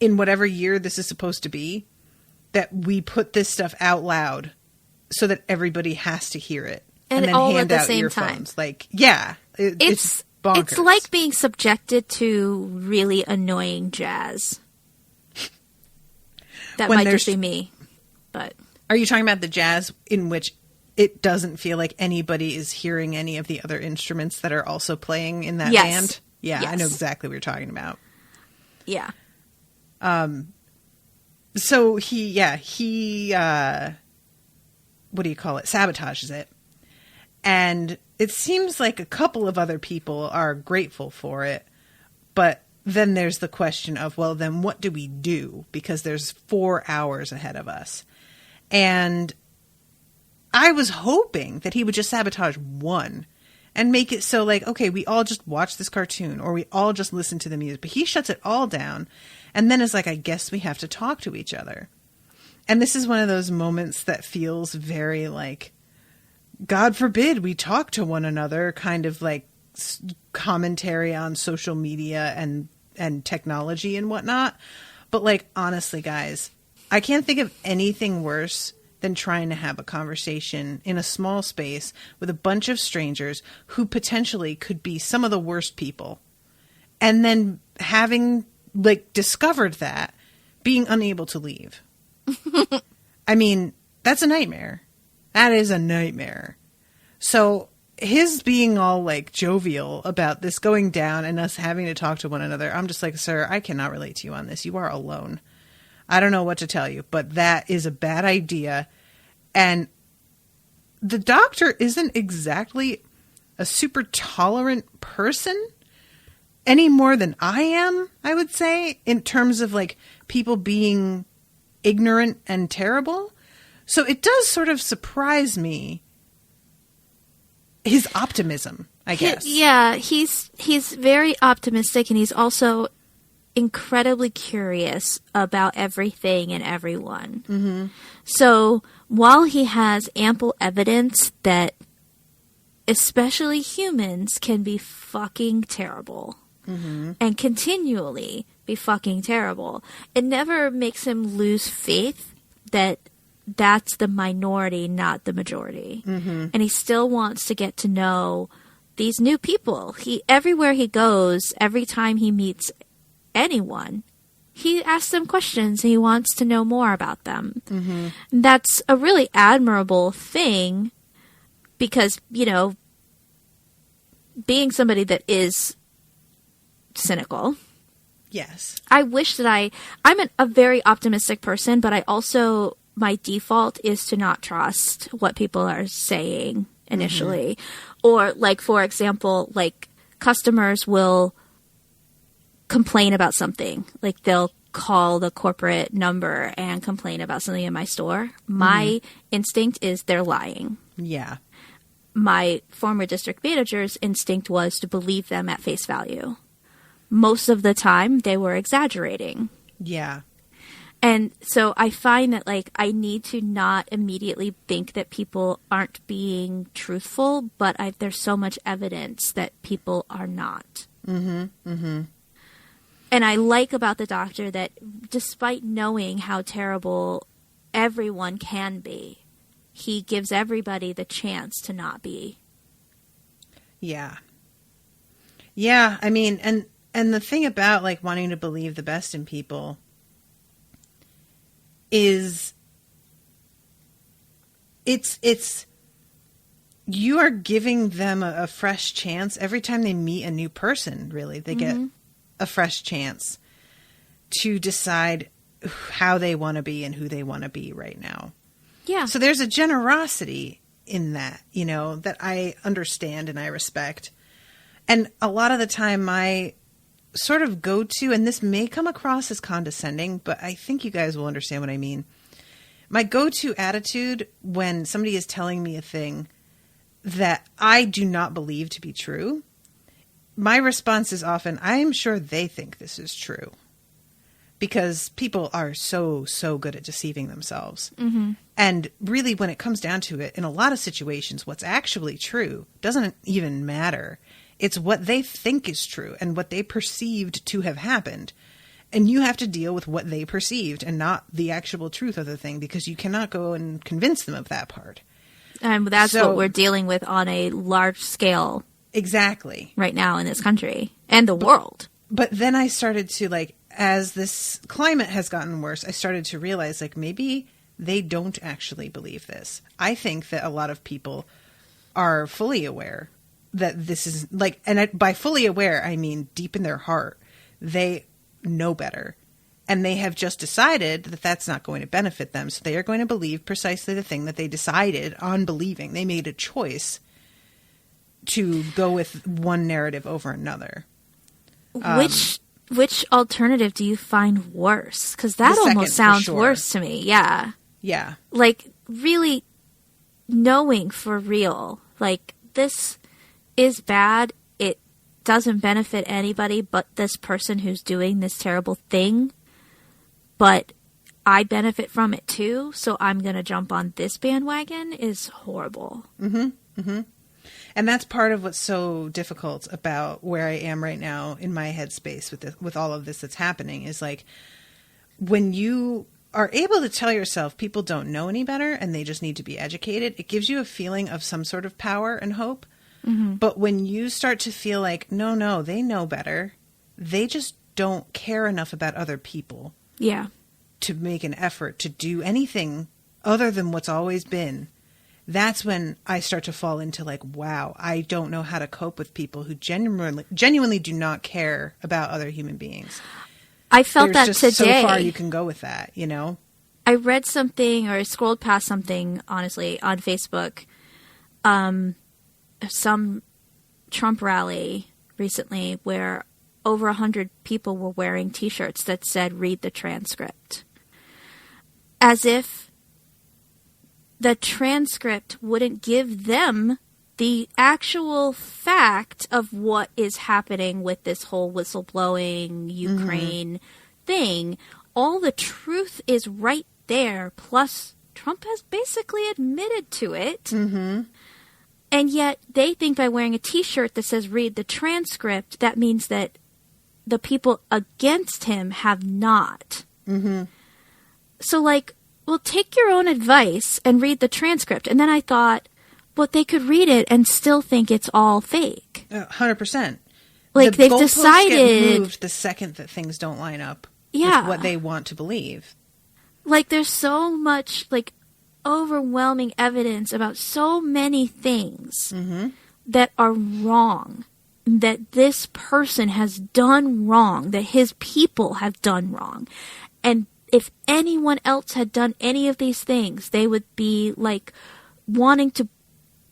Speaker 3: in whatever year this is supposed to be that we put this stuff out loud so that everybody has to hear it. And then
Speaker 4: all
Speaker 3: hand
Speaker 4: at the
Speaker 3: out
Speaker 4: same
Speaker 3: earphones.
Speaker 4: time.
Speaker 3: Like, yeah. It's bonkers.
Speaker 4: It's like being subjected to really annoying jazz. That might just be me. But
Speaker 3: are you talking about the jazz in which it doesn't feel like anybody is hearing any of the other instruments that are also playing in that band? Yeah, yes. I know exactly what you're talking about.
Speaker 4: Yeah.
Speaker 3: So he what do you call it? Sabotages it. And it seems like a couple of other people are grateful for it. But then there's the question of, well, then what do we do? Because there's 4 hours ahead of us. And I was hoping that he would just sabotage one and make it so like, okay, we all just watch this cartoon or we all just listen to the music. But he shuts it all down and then is like, I guess we have to talk to each other. And this is one of those moments that feels very like, God forbid we talk to one another, kind of like commentary on social media and technology and whatnot. But like, honestly, guys, I can't think of anything worse than trying to have a conversation in a small space with a bunch of strangers who potentially could be some of the worst people. And then having like discovered that, being unable to leave. I mean, that's a nightmare. That is a nightmare. So his being all like jovial about this going down and us having to talk to one another, I'm just like, sir, I cannot relate to you on this. You are alone. I don't know what to tell you, but that is a bad idea. And the doctor isn't exactly a super tolerant person any more than I am, I would say, in terms of like people being ignorant and terrible. So it does sort of surprise me, his optimism, I guess.
Speaker 4: Yeah, he's very optimistic, and he's also incredibly curious about everything and everyone. Mm-hmm. So while he has ample evidence that especially humans can be fucking terrible, mm-hmm. and continually be fucking terrible, it never makes him lose faith that that's the minority, not the majority. Mm-hmm. And he still wants to get to know these new people. Everywhere he goes, every time he meets anyone, he asks them questions and he wants to know more about them. Mm-hmm. That's a really admirable thing because, you know, being somebody that is cynical.
Speaker 3: Yes.
Speaker 4: I wish that I'm a very optimistic person, but I also, my default is to not trust what people are saying initially. Mm-hmm. Or like, for example, like customers will complain about something. Like they'll call the corporate number and complain about something in my store, my instinct is they're lying.
Speaker 3: Yeah.
Speaker 4: My former district manager's instinct was to believe them at face value. Most of the time, they were exaggerating.
Speaker 3: Yeah.
Speaker 4: And so I find that, like, I need to not immediately think that people aren't being truthful, but there's so much evidence that people are not. Mm-hmm. Mm-hmm. And I like about the doctor that despite knowing how terrible everyone can be, he gives everybody the chance to not be.
Speaker 3: Yeah. Yeah, I mean, and the thing about, like, wanting to believe the best in people is it's you are giving them a fresh chance every time they meet a new person. Really, they get a fresh chance to decide how they want to be and who they want to be right now.
Speaker 4: Yeah.
Speaker 3: So there's a generosity in that, you know, that I understand and I respect. And a lot of the time my sort of go to, and this may come across as condescending, but I think you guys will understand what I mean. My go-to attitude when somebody is telling me a thing that I do not believe to be true, my response is often, I'm sure they think this is true. Because people are so good at deceiving themselves. Mm-hmm. And really, when it comes down to it, in a lot of situations, what's actually true doesn't even matter. It's what they think is true and what they perceived to have happened. And you have to deal with what they perceived and not the actual truth of the thing, because you cannot go and convince them of that part.
Speaker 4: And that's what we're dealing with on a large scale.
Speaker 3: Exactly.
Speaker 4: Right now in this country and the world.
Speaker 3: But then I started to, like, as this climate has gotten worse, I started to realize, like, maybe they don't actually believe this. I think that a lot of people are fully aware that this is, like, and by fully aware, I mean deep in their heart, they know better. And they have just decided that that's not going to benefit them. So they are going to believe precisely the thing that they decided on believing. They made a choice to go with one narrative over another.
Speaker 4: Which alternative do you find worse? Because that almost sounds worse to me. Yeah.
Speaker 3: Yeah.
Speaker 4: Like, really knowing for real, like, this is bad. It doesn't benefit anybody but this person who's doing this terrible thing. But I benefit from it too, so I'm going to jump on this bandwagon is horrible. Mm-hmm.
Speaker 3: Mm-hmm. And that's part of what's so difficult about where I am right now in my headspace with all of this that's happening is, like, when you are able to tell yourself people don't know any better and they just need to be educated, it gives you a feeling of some sort of power and hope. Mm-hmm. But when you start to feel like, no, they know better, they just don't care enough about other people.
Speaker 4: Yeah.
Speaker 3: To make an effort to do anything other than what's always been. That's when I start to fall into, like, wow, I don't know how to cope with people who genuinely do not care about other human beings.
Speaker 4: I felt that
Speaker 3: just
Speaker 4: today.
Speaker 3: So far you can go with that, you know?
Speaker 4: I read something, or I scrolled past something, honestly, on Facebook. Some Trump rally recently where over 100 people were wearing T-shirts that said, read the transcript. As if the transcript wouldn't give them the actual fact of what is happening with this whole whistleblowing Ukraine thing. All the truth is right there. Plus, Trump has basically admitted to it. Mm-hmm. And yet they think by wearing a T-shirt that says read the transcript, that means that the people against him have not. Mm-hmm. So, like, well, take your own advice and read the transcript. And then I thought, well, they could read it and still think it's all fake.
Speaker 3: 100%.
Speaker 4: Like, they've decided.
Speaker 3: Get moved the second that things don't line up
Speaker 4: with
Speaker 3: what they want to believe.
Speaker 4: Like, there's so much, like, overwhelming evidence about so many things that are wrong, that this person has done wrong, that his people have done wrong. And if anyone else had done any of these things, they would be, like, wanting to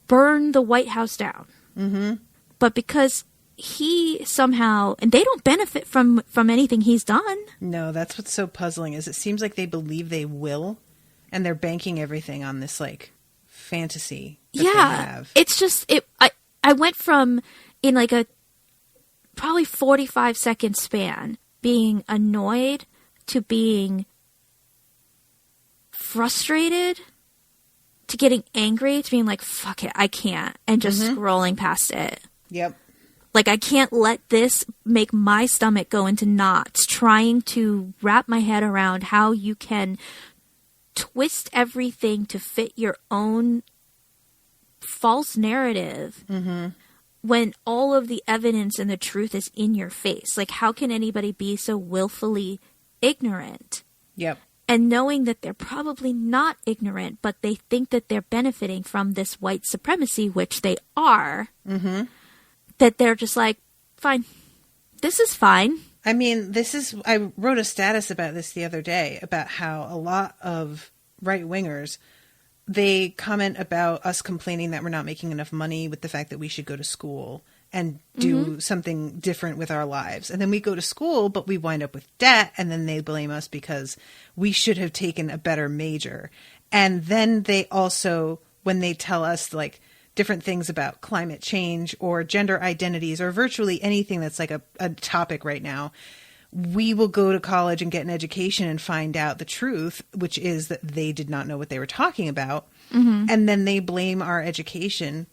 Speaker 4: burn the White House down. Mm-hmm. But because he somehow, and they don't benefit from anything he's done.
Speaker 3: No, that's what's so puzzling is it seems like they believe they will, and they're banking everything on this like fantasy that they have.
Speaker 4: It's just I went from in like a probably 45-second span being annoyed to being frustrated to getting angry to being like, fuck it, I can't, and just scrolling past it.
Speaker 3: Yep.
Speaker 4: Like, I can't let this make my stomach go into knots, trying to wrap my head around how you can twist everything to fit your own false narrative when all of the evidence and the truth is in your face. Like, how can anybody be so willfully ignorant?
Speaker 3: Yep.
Speaker 4: And knowing that they're probably not ignorant, but they think that they're benefiting from this white supremacy, which they are, that they're just like, fine, this is fine.
Speaker 3: I mean, I wrote a status about this the other day about how a lot of right-wingers, they comment about us complaining that we're not making enough money with the fact that we should go to school and do something different with our lives. And then we go to school, but we wind up with debt, and then they blame us because we should have taken a better major. And then they also, when they tell us like different things about climate change or gender identities or virtually anything that's like a topic right now, we will go to college and get an education and find out the truth, which is that they did not know what they were talking about. And then they blame our education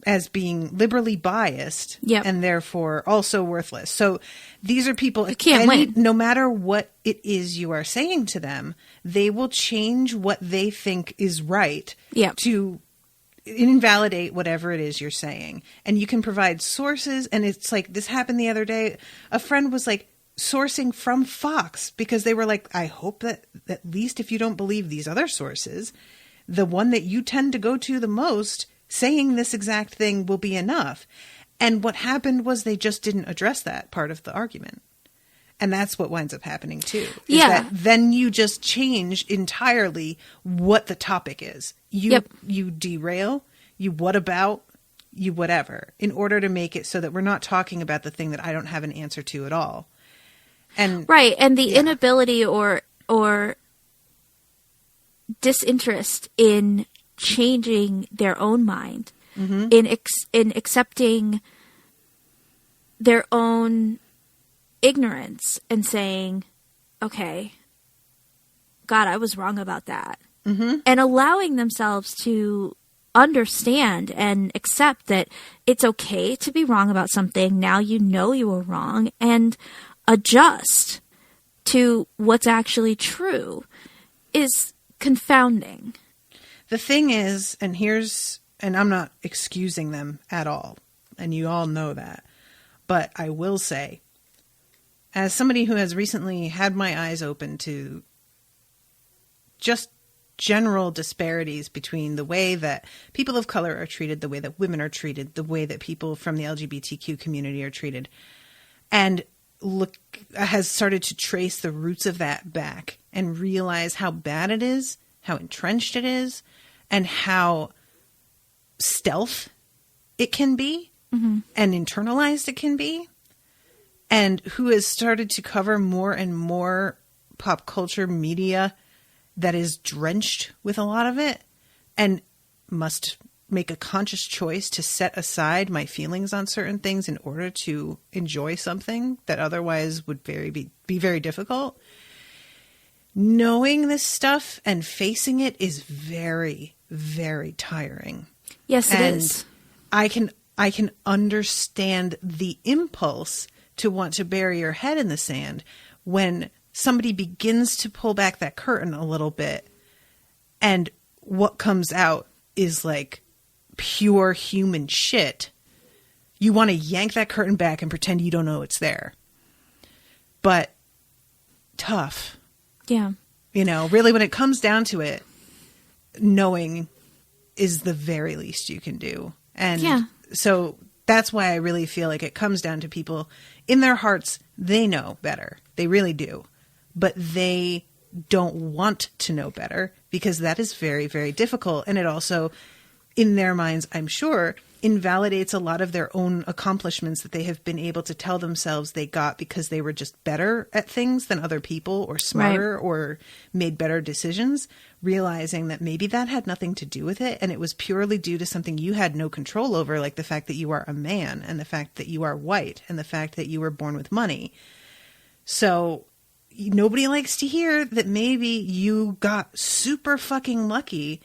Speaker 3: as being liberally biased and therefore also worthless. So these are people,
Speaker 4: you can't win.
Speaker 3: No matter what it is you are saying to them, they will change what they think is right to invalidate whatever it is you're saying. And you can provide sources. And it's like, this happened the other day. A friend was like sourcing from Fox because they were like, I hope that at least if you don't believe these other sources, the one that you tend to go to the most saying this exact thing will be enough. And what happened was they just didn't address that part of the argument. And that's what winds up happening too. Is that then you just change entirely what the topic is. You derail, you what about, you whatever, in order to make it so that we're not talking about the thing that I don't have an answer to at all. And
Speaker 4: right. And the inability or disinterest in changing their own mind, in accepting their own ignorance and saying, okay, God, I was wrong about that. And allowing themselves to understand and accept that it's okay to be wrong about something. Now you know you were wrong, and adjust to what's actually true is confounding.
Speaker 3: The thing is, and I'm not excusing them at all, and you all know that, but I will say, as somebody who has recently had my eyes open to just general disparities between the way that people of color are treated, the way that women are treated, the way that people from the LGBTQ community are treated, and has started to trace the roots of that back and realize how bad it is, how entrenched it is, and how stealth it can be and internalized it can be, and who has started to cover more and more pop culture media that is drenched with a lot of it, and must make a conscious choice to set aside my feelings on certain things in order to enjoy something that otherwise would be very difficult. Knowing this stuff and facing it is very, very tiring.
Speaker 4: Yes, it is.
Speaker 3: I can understand the impulse to want to bury your head in the sand when somebody begins to pull back that curtain a little bit, and what comes out is like pure human shit. You want to yank that curtain back and pretend you don't know it's there. But tough.
Speaker 4: Yeah.
Speaker 3: You know, really when it comes down to it, knowing is the very least you can do. And so that's why I really feel like it comes down to people in their hearts. They know better. They really do. But they don't want to know better because that is very, very difficult. And it also, in their minds, I'm sure, invalidates a lot of their own accomplishments that they have been able to tell themselves they got because they were just better at things than other people, or smarter, or made better decisions, realizing that maybe that had nothing to do with it, and it was purely due to something you had no control over, like the fact that you are a man, and the fact that you are white, and the fact that you were born with money. So nobody likes to hear that maybe you got super fucking lucky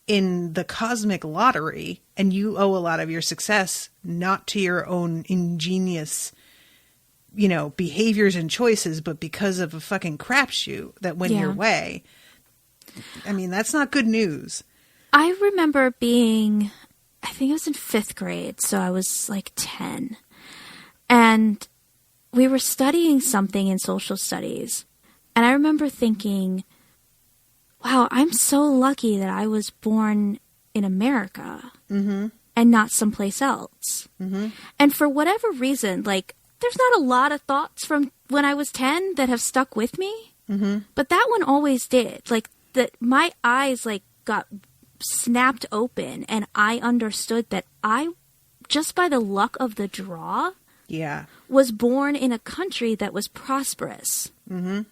Speaker 3: in the cosmic lottery, and you owe a lot of your success not to your own ingenious, behaviors and choices, but because of a fucking crapshoot that went your way. I mean, that's not good news.
Speaker 4: I remember I think I was in 5th grade, so I was like 10. And we were studying something in social studies. And I remember thinking, wow, I'm so lucky that I was born in America and not someplace else. Mm-hmm. And for whatever reason, like, there's not a lot of thoughts from when I was 10 that have stuck with me. Mm-hmm. But that one always did. Like, my eyes, like, got snapped open, and I understood that I, just by the luck of the draw, was born in a country that was prosperous. Mm-hmm.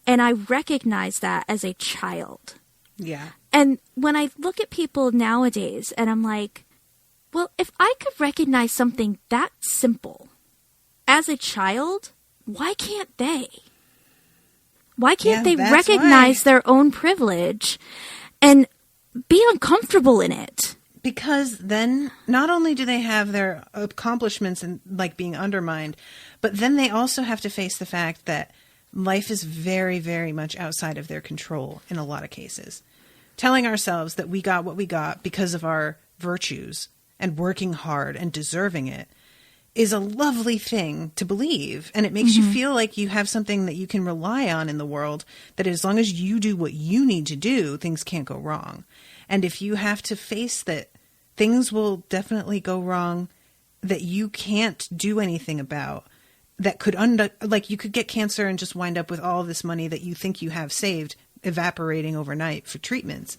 Speaker 4: And I recognized that as a child. Yeah. And when I look at people nowadays, and I'm like, well, if I could recognize something that simple as a child, why can't they? Why can't they recognize their own privilege and be uncomfortable in it?
Speaker 3: Because then not only do they have their accomplishments and like being undermined, but then they also have to face the fact that life is very, very much outside of their control in a lot of cases. Telling ourselves that we got what we got because of our virtues and working hard and deserving it is a lovely thing to believe. And it makes you feel like you have something that you can rely on in the world, that as long as you do what you need to do, things can't go wrong. And if you have to face that things will definitely go wrong, that you can't do anything about, that could like you could get cancer and just wind up with all this money that you think you have saved evaporating overnight for treatments.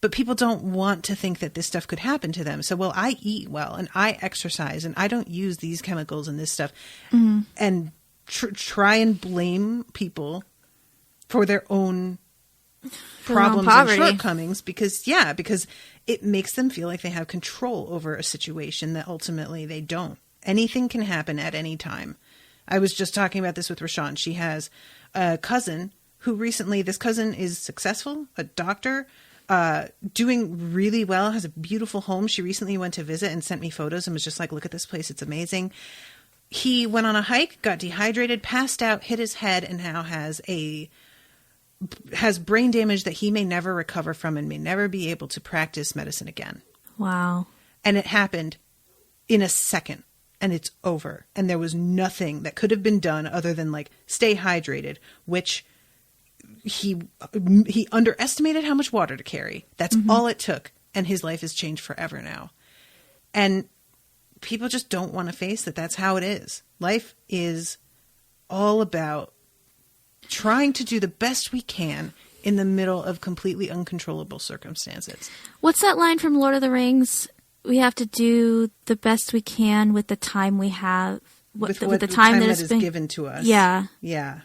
Speaker 3: But people don't want to think that this stuff could happen to them. So, well, I eat well and I exercise and I don't use these chemicals and this stuff, and try and blame people for their own problems and shortcomings because it makes them feel like they have control over a situation that ultimately they don't. Anything can happen at any time. I was just talking about this with Rashawn. She has a cousin who this cousin is successful, a doctor, doing really well, has a beautiful home. She recently went to visit and sent me photos and was just like, look at this place. It's amazing. He went on a hike, got dehydrated, passed out, hit his head, and now has brain damage that he may never recover from and may never be able to practice medicine again. Wow. And it happened in a second. And it's over. And there was nothing that could have been done other than like stay hydrated, which he underestimated how much water to carry. That's all it took. And his life has changed forever now. And people just don't want to face that that's how it is. Life is all about trying to do the best we can in the middle of completely uncontrollable circumstances.
Speaker 4: What's that line from Lord of the Rings? We have to do the best we can with the time we have.
Speaker 3: With the time that is given to us.
Speaker 4: Yeah.
Speaker 3: Yeah.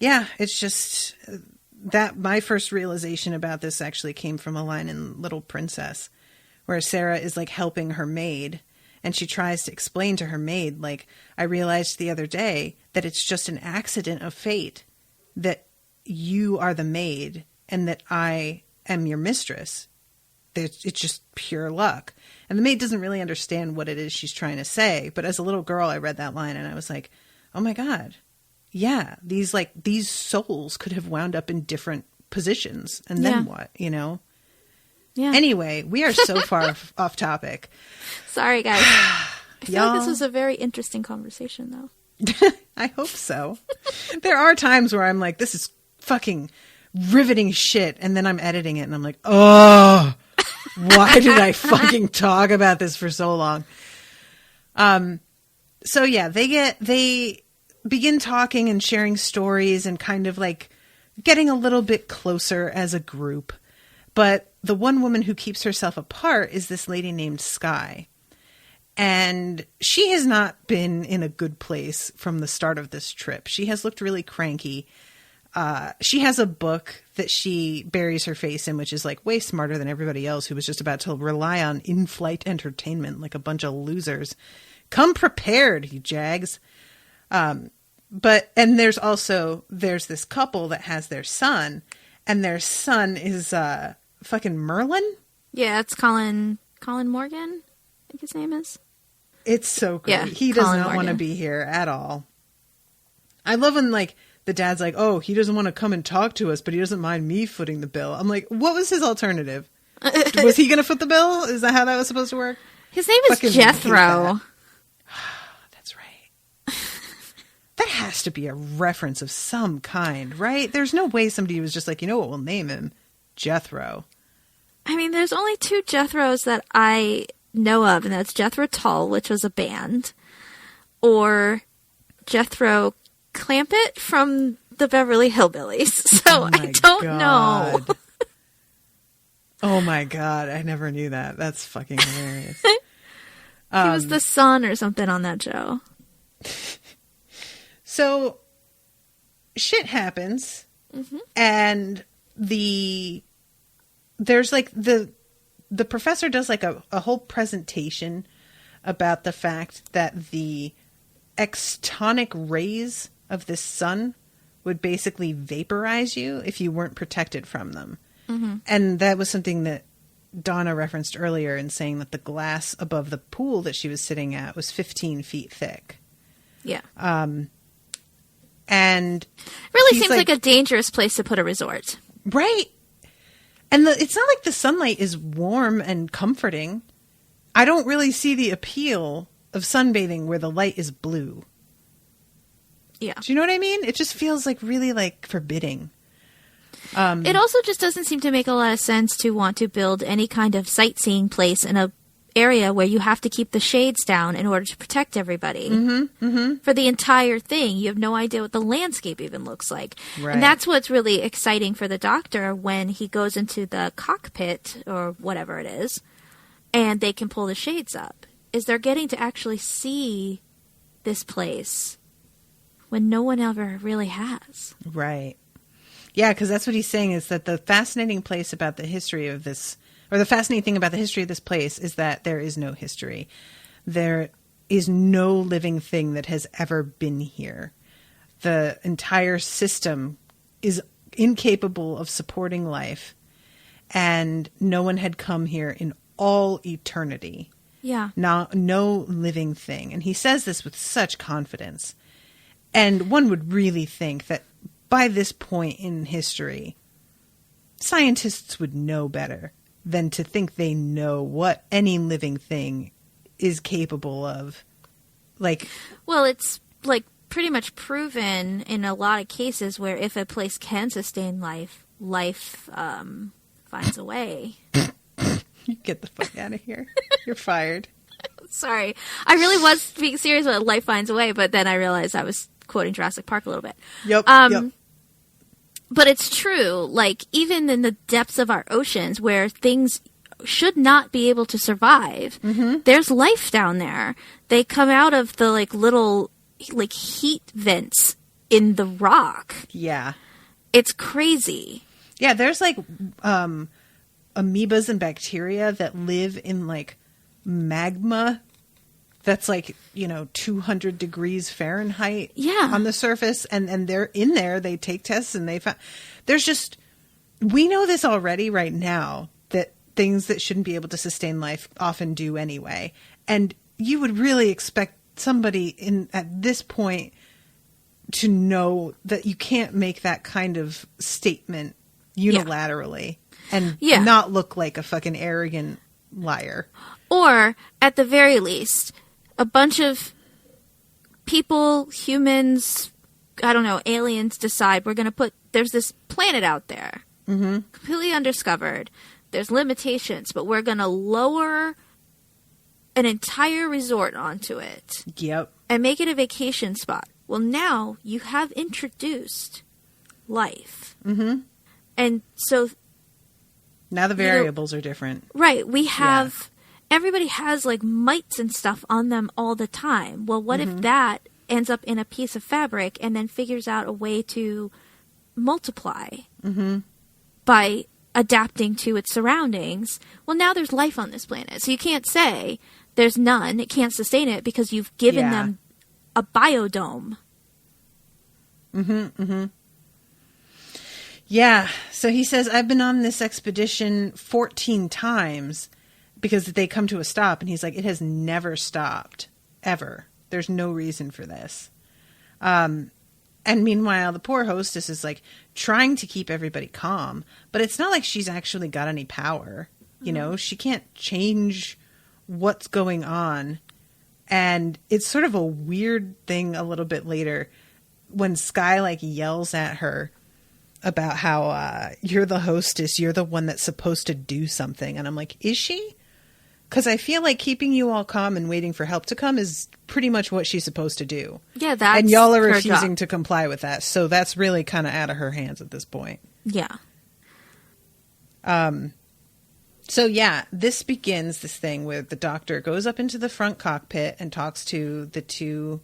Speaker 3: Yeah, it's just that my first realization about this actually came from a line in Little Princess where Sarah is like helping her maid and she tries to explain to her maid, like, I realized the other day that it's just an accident of fate that you are the maid and that I am your mistress. It's just pure luck. And the maid doesn't really understand what it is she's trying to say. But as a little girl, I read that line and I was like, oh my God. Yeah. These souls could have wound up in different positions. And then what, Yeah. Anyway, we are so far off topic.
Speaker 4: Sorry, guys. I feel like this was a very interesting conversation, though.
Speaker 3: I hope so. There are times where I'm like, this is fucking riveting shit. And then I'm editing it and I'm like, oh, why did I fucking talk about this for so long? So yeah, they begin talking and sharing stories and kind of like getting a little bit closer as a group. But the one woman who keeps herself apart is this lady named Skye. And she has not been in a good place from the start of this trip. She has looked really cranky. She has a book that she buries her face in, which is like way smarter than everybody else who was just about to rely on in-flight entertainment like a bunch of losers. Come prepared, you jags. And there's this couple that has their son, and their son is fucking Merlin.
Speaker 4: Yeah, it's Colin Morgan, I think his name is.
Speaker 3: It's so great.
Speaker 4: Yeah,
Speaker 3: he does
Speaker 4: Colin
Speaker 3: not want to
Speaker 4: Morgan.
Speaker 3: be here at all. I love when like the dad's like, oh, he doesn't want to come and talk to us, but he doesn't mind me footing the bill. I'm like, what was his alternative? Was he going to foot the bill? Is that how that was supposed to work?
Speaker 4: His name is
Speaker 3: Fucking hate
Speaker 4: Jethro.
Speaker 3: That's right. That has to be a reference of some kind, right? There's no way somebody was just like, you know what, we'll name him Jethro.
Speaker 4: I mean, there's only two Jethros that I know of, and that's Jethro Tull, which was a band, or Jethro Clampett from the Beverly Hillbillies. So I don't know.
Speaker 3: Oh my God. I never knew that. That's fucking hilarious.
Speaker 4: He was the son or something on that show.
Speaker 3: So shit happens, and there's like the professor does like a whole presentation about the fact that the extonic rays of this sun would basically vaporize you if you weren't protected from them. And that was something that Donna referenced earlier in saying that the glass above the pool that she was sitting at was 15 feet thick.
Speaker 4: Yeah.
Speaker 3: And
Speaker 4: really
Speaker 3: he's
Speaker 4: seems like a dangerous place to put a resort.
Speaker 3: Right. And it's not like the sunlight is warm and comforting. I don't really see the appeal of sunbathing where the light is blue.
Speaker 4: Yeah.
Speaker 3: Do you know what I mean? It just feels like really like forbidding.
Speaker 4: It also just doesn't seem to make a lot of sense to want to build any kind of sightseeing place in a area where you have to keep the shades down in order to protect everybody. For the entire thing. You have no idea what the landscape even looks like.
Speaker 3: Right.
Speaker 4: And that's what's really exciting for the doctor when he goes into the cockpit or whatever it is, and they can pull the shades up, is they're getting to actually see this place when no one ever really has.
Speaker 3: Right. Yeah, because that's what he's saying is that the fascinating place about the history of this, or the fascinating thing about the history of this place is that there is no history. There is no living thing that has ever been here. The entire system is incapable of supporting life, and no one had come here in all eternity.
Speaker 4: Yeah.
Speaker 3: No living thing. And he says this with such confidence. And one would really think that by this point in history, scientists would know better than to think they know what any living thing is capable of. Like,
Speaker 4: well, it's like pretty much proven in a lot of cases where if a place can sustain life finds a way.
Speaker 3: Get the fuck out of here. You're fired.
Speaker 4: Sorry. I really was being serious about life finds a way, but then I realized I was quoting Jurassic Park a little bit.
Speaker 3: Yep.
Speaker 4: But it's true. Like, even in the depths of our oceans where things should not be able to survive, there's life down there. They come out of the, like, little, like, heat vents in the rock.
Speaker 3: Yeah.
Speaker 4: It's crazy.
Speaker 3: Yeah, there's, like, amoebas and bacteria that live in, like, magma that's like, 200 degrees Fahrenheit on the surface. And they're in there. They take tests and they found we know this already right now, that things that shouldn't be able to sustain life often do anyway. And you would really expect somebody at this point to know that you can't make that kind of statement unilaterally and not look like a fucking arrogant liar.
Speaker 4: Or, at the very least, a bunch of people, humans, I don't know, aliens decide there's this planet out there, completely undiscovered. There's limitations, but we're going to lower an entire resort onto it.
Speaker 3: Yep.
Speaker 4: And make it a vacation spot. Well, now you have introduced life. And so
Speaker 3: Now the variables are different.
Speaker 4: Right. We have... Everybody has, like, mites and stuff on them all the time. Well, what if that ends up in a piece of fabric and then figures out a way to multiply by adapting to its surroundings? Well, now there's life on this planet. So you can't say there's none, it can't sustain it, because you've given them a biodome.
Speaker 3: Yeah. So he says, I've been on this expedition 14 times because they come to a stop. And he's like, it has never stopped, ever. There's no reason for this. And meanwhile, the poor hostess is like trying to keep everybody calm, but it's not like she's actually got any power. You know, she can't change what's going on. And it's sort of a weird thing a little bit later when Skye like yells at her about how you're the hostess, you're the one that's supposed to do something. And I'm like, is she? Because I feel like keeping you all calm and waiting for help to come is pretty much what she's supposed to do.
Speaker 4: Yeah, that's
Speaker 3: and y'all are
Speaker 4: her
Speaker 3: refusing
Speaker 4: job
Speaker 3: to comply with that. So that's really kind of out of her hands at this point.
Speaker 4: Yeah.
Speaker 3: So yeah, this begins this thing where the doctor goes up into the front cockpit and talks to the two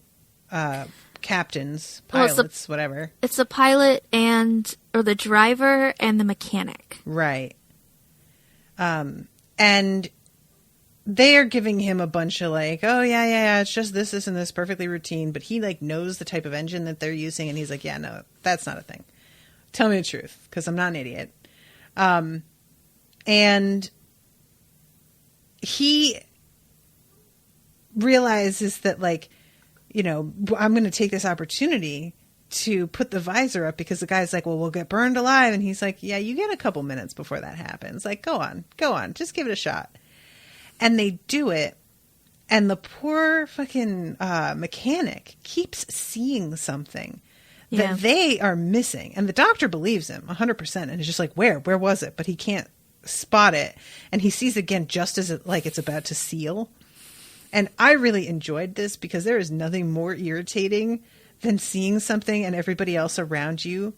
Speaker 3: captains, pilots, whatever.
Speaker 4: It's the pilot or the driver and the mechanic.
Speaker 3: Right. And they are giving him a bunch of like, oh yeah, it's just this, and this, perfectly routine. But he like knows the type of engine that they're using, and he's like, yeah, no, that's not a thing. Tell me the truth, because I'm not an idiot. And he realizes that, like, you know, I'm going to take this opportunity to put the visor up, because the guy's like, well, we'll get burned alive. And he's like, yeah, you get a couple minutes before that happens. Like, go on, just give it a shot. And they do it. And the poor fucking mechanic keeps seeing something that they are missing. And the doctor believes him 100%. And is just like, where was it? But he can't spot it. And he sees again just as it's about to seal. And I really enjoyed this, because there is nothing more irritating than seeing something and everybody else around you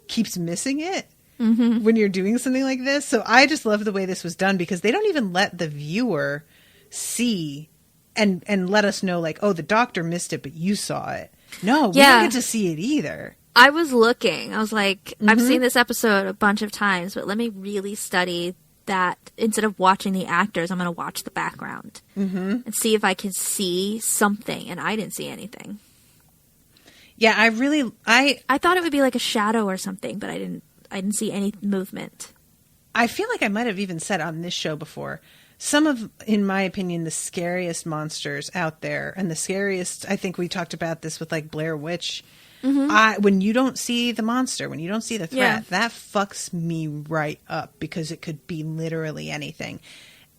Speaker 3: keeps missing it when you're doing something like this. So I just love the way this was done, because they don't even let the viewer see and let us know, like, oh, the doctor missed it, but you saw it. No, we don't get to see it either.
Speaker 4: I was looking. I was like, I've seen this episode a bunch of times, but let me really study that. Instead of watching the actors, I'm going to watch the background and see if I can see something. And I didn't see anything.
Speaker 3: Yeah, I
Speaker 4: thought it would be like a shadow or something, but I didn't see any movement.
Speaker 3: I feel like I might have even said on this show before, some of, in my opinion, the scariest monsters out there, and the scariest, I think we talked about this with like Blair Witch. When you don't see the monster, when you don't see the threat, that fucks me right up, because it could be literally anything.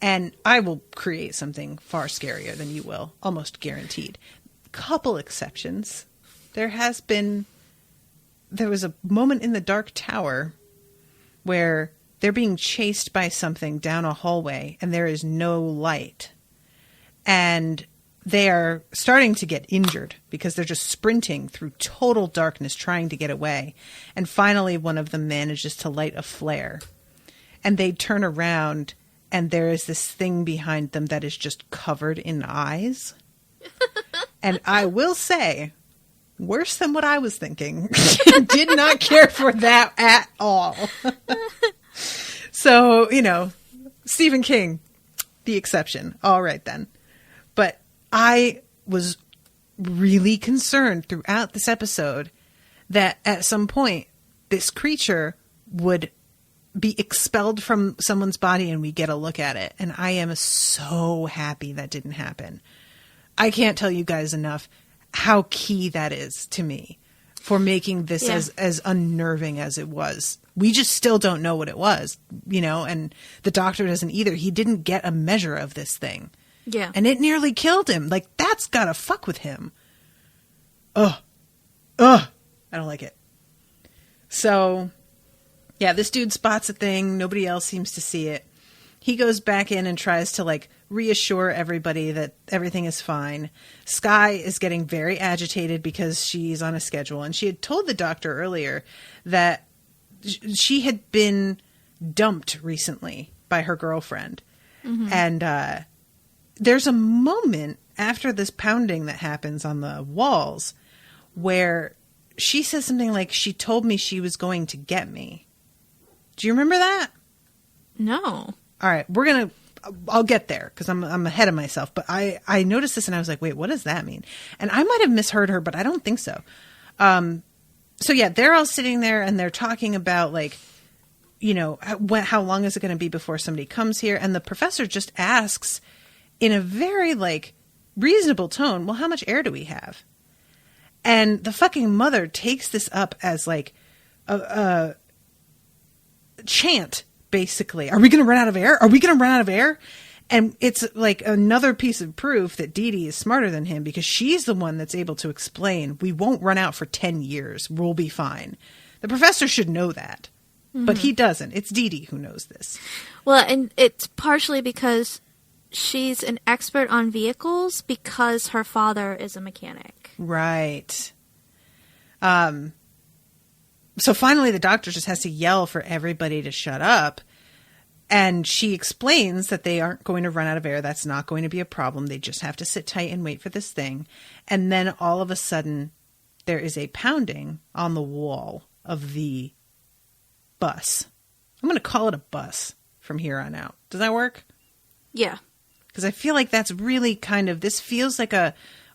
Speaker 3: And I will create something far scarier than you will, almost guaranteed. Couple exceptions. There was a moment in the Dark Tower where they're being chased by something down a hallway and there is no light. And they are starting to get injured because they're just sprinting through total darkness trying to get away. And finally, one of them manages to light a flare. And they turn around and there is this thing behind them that is just covered in eyes. And I will say, worse than what I was thinking. Did not care for that at all. So, you know, Stephen King, the exception. All right, then. But I was really concerned throughout this episode that at some point this creature would be expelled from someone's body and we get a look at it. And I am so happy that didn't happen. I can't tell you guys enough how key that is to me for making this as unnerving as it was. We just still don't know what it was, you know, and the doctor doesn't either. He didn't get a measure of this thing.
Speaker 4: Yeah.
Speaker 3: And it nearly killed him. Like, that's gotta fuck with him. Ugh. I don't like it. So, yeah, this dude spots a thing. Nobody else seems to see it. He goes back in and tries to, like, reassure everybody that everything is fine. Skye is getting very agitated because she's on a schedule. And she had told the doctor earlier that she had been dumped recently by her girlfriend. And there's a moment after this pounding that happens on the walls where she says something like, she told me she was going to get me. Do you remember that?
Speaker 4: No.
Speaker 3: All right, I'll get there because I'm ahead of myself. But I noticed this and I was like, wait, what does that mean? And I might have misheard her, but I don't think so. So yeah, they're all sitting there and they're talking about like, you know, how long is it going to be before somebody comes here? And the professor just asks in a very like reasonable tone, well, how much air do we have? And the fucking mother takes this up as like a chant, basically. Are we going to run out of air? Are we going to run out of air? And it's like another piece of proof that Dee Dee is smarter than him because she's the one that's able to explain, we won't run out for 10 years. We'll be fine. The professor should know that, but he doesn't. It's Dee Dee who knows this. Well,
Speaker 4: and it's partially because she's an expert on vehicles because her father is a mechanic.
Speaker 3: Right. So finally the doctor just has to yell for everybody to shut up. And she explains that they aren't going to run out of air. That's not going to be a problem. They just have to sit tight and wait for this thing. And then all of a sudden there is a pounding on the wall of the bus. I'm going to call it a bus from here on out. Does that work?
Speaker 4: Yeah.
Speaker 3: Because I feel like that's really kind of, this feels like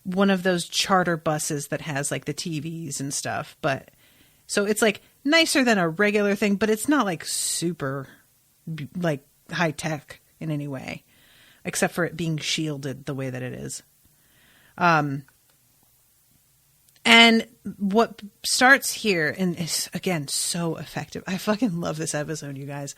Speaker 3: one of those charter buses that has like the TVs and stuff. But so it's like nicer than a regular thing, but it's not like super like high tech in any way, except for it being shielded the way that it is. And what starts here and is again so effective. I fucking love this episode, you guys.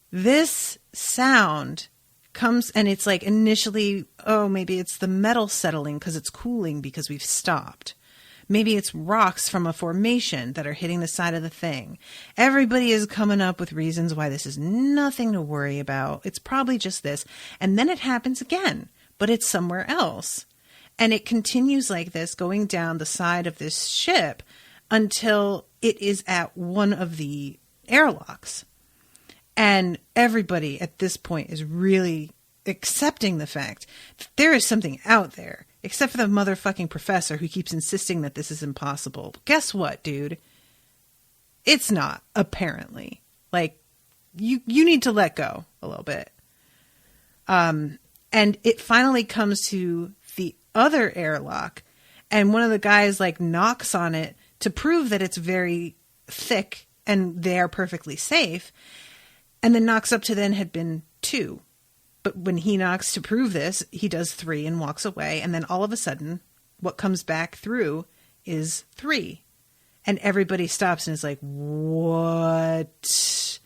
Speaker 3: This sound comes and it's like initially, oh, maybe it's the metal settling because it's cooling because we've stopped. Maybe it's rocks from a formation that are hitting the side of the thing. Everybody is coming up with reasons why this is nothing to worry about. It's probably just this. And then it happens again, but it's somewhere else. And it continues like this, going down the side of this ship until it is at one of the airlocks. And everybody at this point is really accepting the fact that there is something out there. Except for the motherfucking professor who keeps insisting that this is impossible. Guess what, dude? It's not, apparently. Like, you need to let go a little bit. And it finally comes to the other airlock. And one of the guys, like, knocks on it to prove that it's very thick and they are perfectly safe. And then knocks up to then had been 2. But when he knocks to prove this, he does 3 and walks away. And then all of a sudden, what comes back through is 3. And everybody stops and is like, what?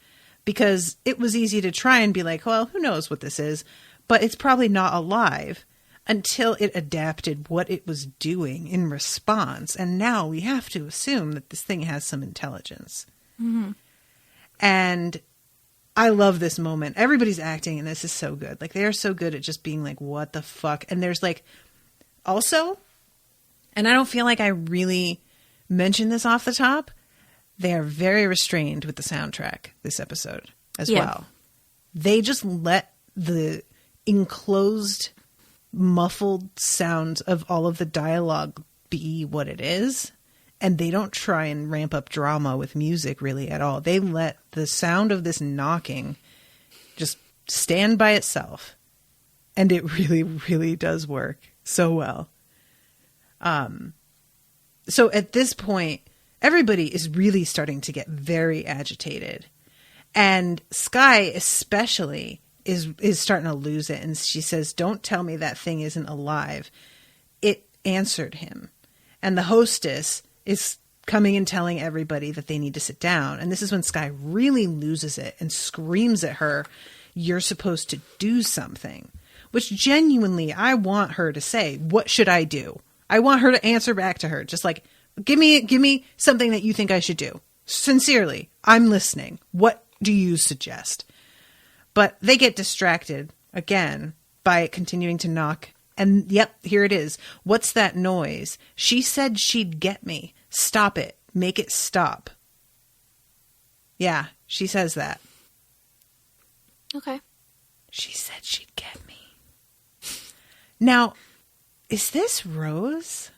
Speaker 3: Because it was easy to try and be like, well, who knows what this is? But it's probably not alive until it adapted what it was doing in response. And now we have to assume that this thing has some intelligence. Mm-hmm. And I love this moment. Everybody's acting and this is so good. Like, they are so good at just being like, what the fuck? And there's like, also, and I don't feel like I really mentioned this off the top, they are very restrained with the soundtrack this episode as well. They just let the enclosed, muffled sounds of all of the dialogue be what it is. And they don't try and ramp up drama with music really at all. They let the sound of this knocking just stand by itself. And it really, really does work so well. So at this point, everybody is really starting to get very agitated. And Sky especially is starting to lose it. And she says, don't tell me that thing isn't alive. It answered him. And the hostess is coming and telling everybody that they need to sit down. And this is when Sky really loses it and screams at her, you're supposed to do something. Which genuinely, I want her to say, what should I do? I want her to answer back to her. Just like, give me something that you think I should do. Sincerely, I'm listening. What do you suggest? But they get distracted again by continuing to knock. And yep, here it is. What's that noise? She said she'd get me. Stop it. Make it stop. Yeah, she says that.
Speaker 4: Okay.
Speaker 3: She said she'd get me. Now, is this Rose?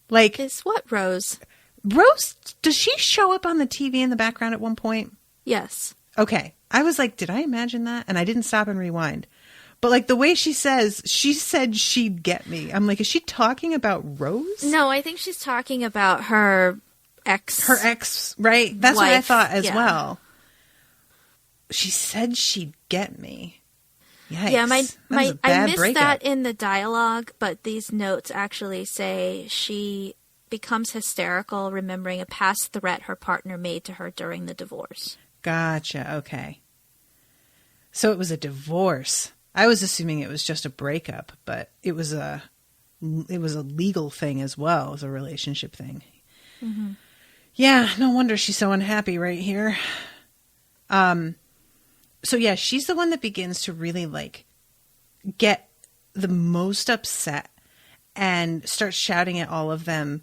Speaker 3: Like,
Speaker 4: Is what Rose?
Speaker 3: Rose, does she show up on the TV in the background at one point?
Speaker 4: Yes.
Speaker 3: Okay. I was like, did I imagine that? And I didn't stop and rewind. But like the way she says, she said she'd get me. I'm like, is she talking about Rose?
Speaker 4: No, I think she's talking about her ex.
Speaker 3: Her ex, right? That's what I
Speaker 4: wife,
Speaker 3: thought as
Speaker 4: yeah.
Speaker 3: well. She said she'd get me. Yikes.
Speaker 4: Yeah,
Speaker 3: That was a
Speaker 4: I
Speaker 3: bad
Speaker 4: missed
Speaker 3: breakup.
Speaker 4: that in the dialogue, but these notes actually say she becomes hysterical, remembering a past threat her partner made to her during the divorce.
Speaker 3: Gotcha. Okay. So it was a divorce. I was assuming it was just a breakup, but it was a legal thing as well as a relationship thing.
Speaker 4: Mm-hmm.
Speaker 3: Yeah, no wonder she's so unhappy right here. So yeah, she's the one that begins to really like get the most upset and starts shouting at all of them.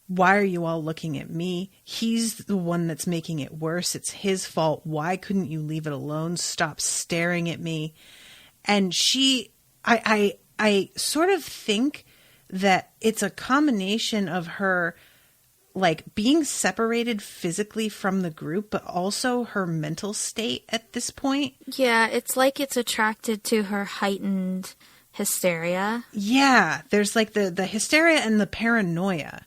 Speaker 3: Why are you all looking at me? He's the one that's making it worse. It's his fault. Why couldn't you leave it alone? Stop staring at me. And I sort of think that it's a combination of her like being separated physically from the group, but also her mental state at this point.
Speaker 4: Yeah, it's like it's attracted to her heightened hysteria.
Speaker 3: Yeah, there's like the hysteria and the paranoia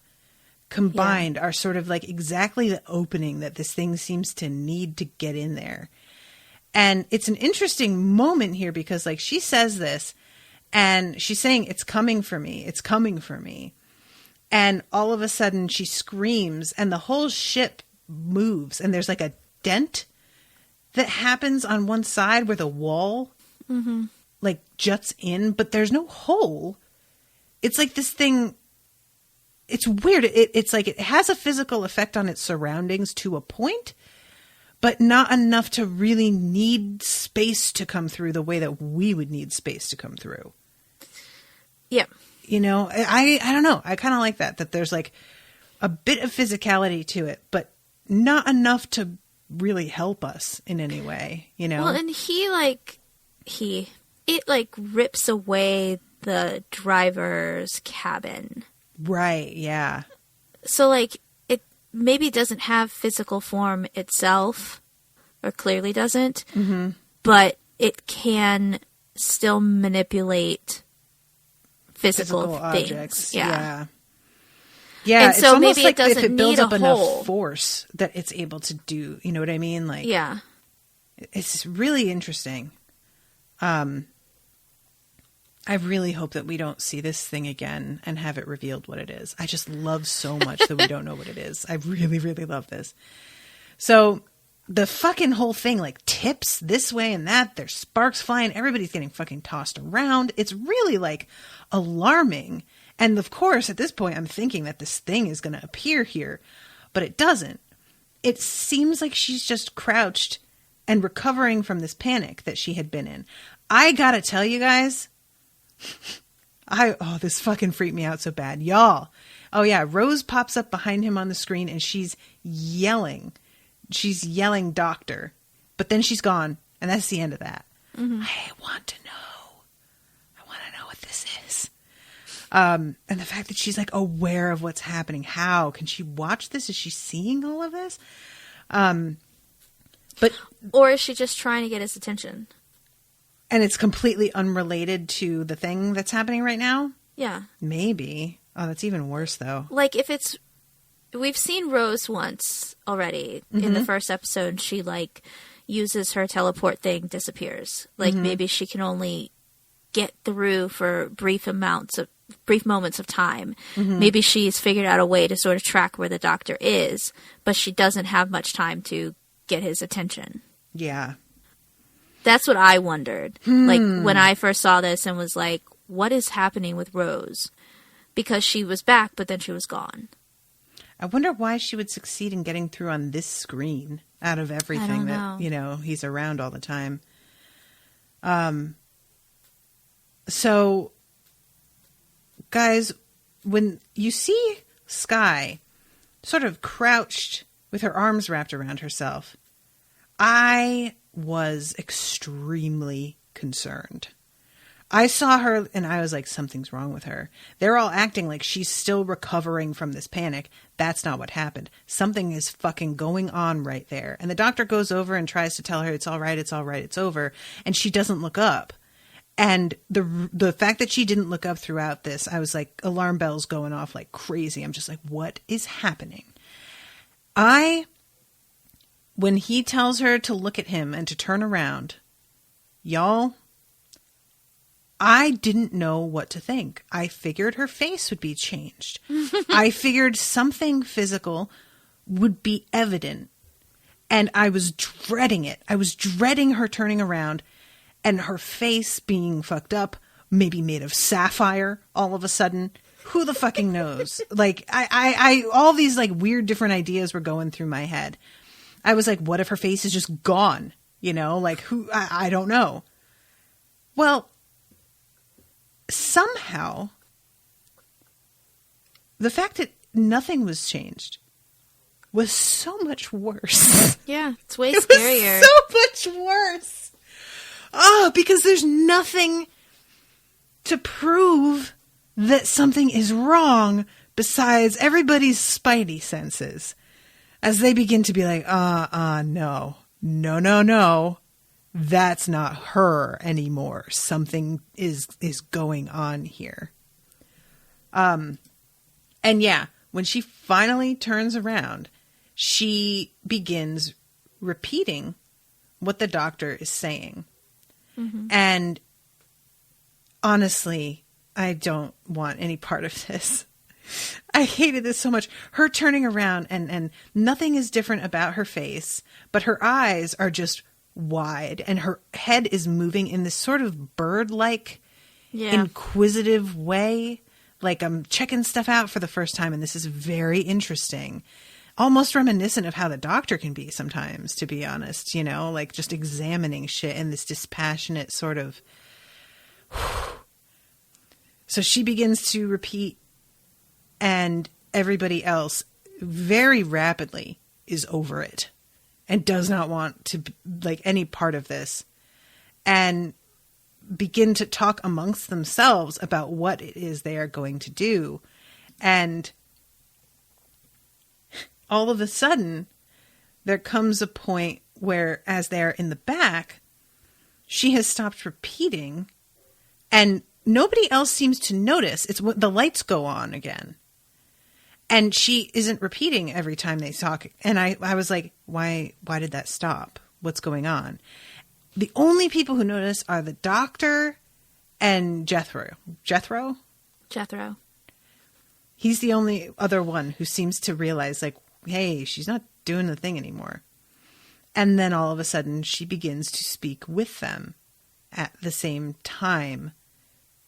Speaker 3: combined are sort of like exactly the opening that this thing seems to need to get in there. And it's an interesting moment here because like she says this and she's saying, it's coming for me. It's coming for me. And all of a sudden she screams and the whole ship moves and there's like a dent that happens on one side where the wall like juts in, but there's no hole. It's like this thing, it's weird. It's like it has a physical effect on its surroundings to a point, but not enough to really need space to come through the way that we would need space to come through.
Speaker 4: Yeah.
Speaker 3: You know, I don't know. I kind of like that there's like a bit of physicality to it, but not enough to really help us in any way, you know?
Speaker 4: Well, and it rips away the driver's cabin.
Speaker 3: Right, yeah.
Speaker 4: So like it maybe doesn't have physical form itself, or clearly doesn't, but it can still manipulate physical things.
Speaker 3: Objects.
Speaker 4: Yeah.
Speaker 3: Yeah,
Speaker 4: And
Speaker 3: it's
Speaker 4: so
Speaker 3: almost
Speaker 4: maybe
Speaker 3: like
Speaker 4: it doesn't
Speaker 3: if it builds
Speaker 4: need
Speaker 3: up
Speaker 4: a
Speaker 3: enough
Speaker 4: hole.
Speaker 3: force that it's able to do, you know what I mean? Like,
Speaker 4: Yeah.
Speaker 3: it's really interesting. I really hope that we don't see this thing again and have it revealed what it is. I just love so much that we don't know what it is. I really, really love this. So the fucking whole thing like tips this way and that. There's sparks flying. Everybody's getting fucking tossed around. It's really like alarming. And of course, at this point, I'm thinking that this thing is going to appear here, but it doesn't. It seems like she's just crouched and recovering from this panic that she had been in. I gotta tell you guys, this fucking freaked me out so bad. Y'all. Oh yeah, Rose pops up behind him on the screen and she's yelling. She's yelling doctor. But then she's gone. And that's the end of that. I want to know. I want to know what this is. And the fact that she's like aware of what's happening. How can she watch this? Is she seeing all of this?
Speaker 4: Or is she just trying to get his attention?
Speaker 3: And it's completely unrelated to the thing that's happening right now?
Speaker 4: Yeah.
Speaker 3: Maybe. Oh, that's even worse though.
Speaker 4: Like if it's, we've seen Rose once already in the first episode. She like uses her teleport thing, disappears. Like maybe she can only get through for brief moments of time. Maybe she's figured out a way to sort of track where the doctor is, but she doesn't have much time to get his attention.
Speaker 3: Yeah.
Speaker 4: That's what I wondered. Like when I first saw this and was like, what is happening with Rose? Because she was back, but then she was gone.
Speaker 3: I wonder why she would succeed in getting through on this screen out of everything that, you know, he's around all the time. So, guys, when you see Skye sort of crouched with her arms wrapped around herself, I was extremely concerned. I saw her and I was like, something's wrong with her. They're all acting like she's still recovering from this panic. That's not what happened. Something is fucking going on right there. And the doctor goes over and tries to tell her it's all right, it's all right, it's over. And she doesn't look up. And the fact that she didn't look up throughout this, I was like, alarm bells going off like crazy. I'm just like, what is happening? When he tells her to look at him and to turn around, y'all, I didn't know what to think. I figured her face would be changed. I figured something physical would be evident. And I was dreading it. I was dreading her turning around and her face being fucked up, maybe made of sapphire all of a sudden. Who the fucking knows? Like, I all these like weird different ideas were going through my head. I was like, what if her face is just gone? You know, like I don't know. Well, somehow, the fact that nothing was changed was so much worse.
Speaker 4: Yeah, it's way
Speaker 3: it
Speaker 4: scarier.
Speaker 3: Was so much worse. Oh, because there's nothing to prove that something is wrong besides everybody's spidey senses as they begin to be like, no, that's not her anymore. Something is going on here. And yeah, when she finally turns around, she begins repeating what the doctor is saying. Mm-hmm. And honestly, I don't want any part of this. I hated this so much. Her turning around and nothing is different about her face, but her eyes are just wide and her head is moving in this sort of bird-like, inquisitive way. Like I'm checking stuff out for the first time and this is very interesting. Almost reminiscent of how the doctor can be sometimes, to be honest, you know, like just examining shit in this dispassionate sort of. So she begins to repeat and everybody else very rapidly is over it and does not want to like any part of this and begin to talk amongst themselves about what it is they are going to do. And all of a sudden, there comes a point where, as they're in the back, she has stopped repeating, and nobody else seems to notice. It's when the lights go on again, and she isn't repeating every time they talk. And I was like, why did that stop? What's going on? The only people who notice are the doctor and Jethro. Jethro. He's the only other one who seems to realize, like, hey, she's not doing the thing anymore. And then all of a sudden she begins to speak with them at the same time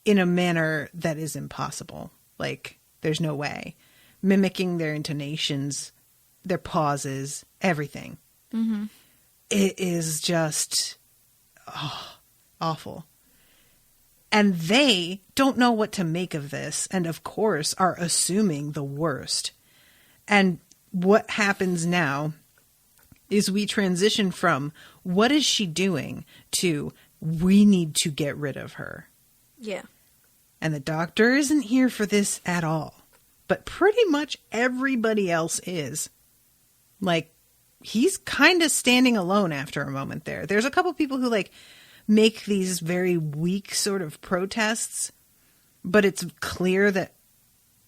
Speaker 3: in a manner that is impossible. Like, there's no way. Mimicking their intonations, their pauses, everything. Mm-hmm. It is just awful. And they don't know what to make of this. And of course are assuming the worst. And what happens now is we transition from what is she doing to we need to get rid of her.
Speaker 4: Yeah.
Speaker 3: And the doctor isn't here for this at all. But pretty much everybody else is. Like, he's kind of standing alone after a moment there. There's a couple people who like make these very weak sort of protests, but it's clear that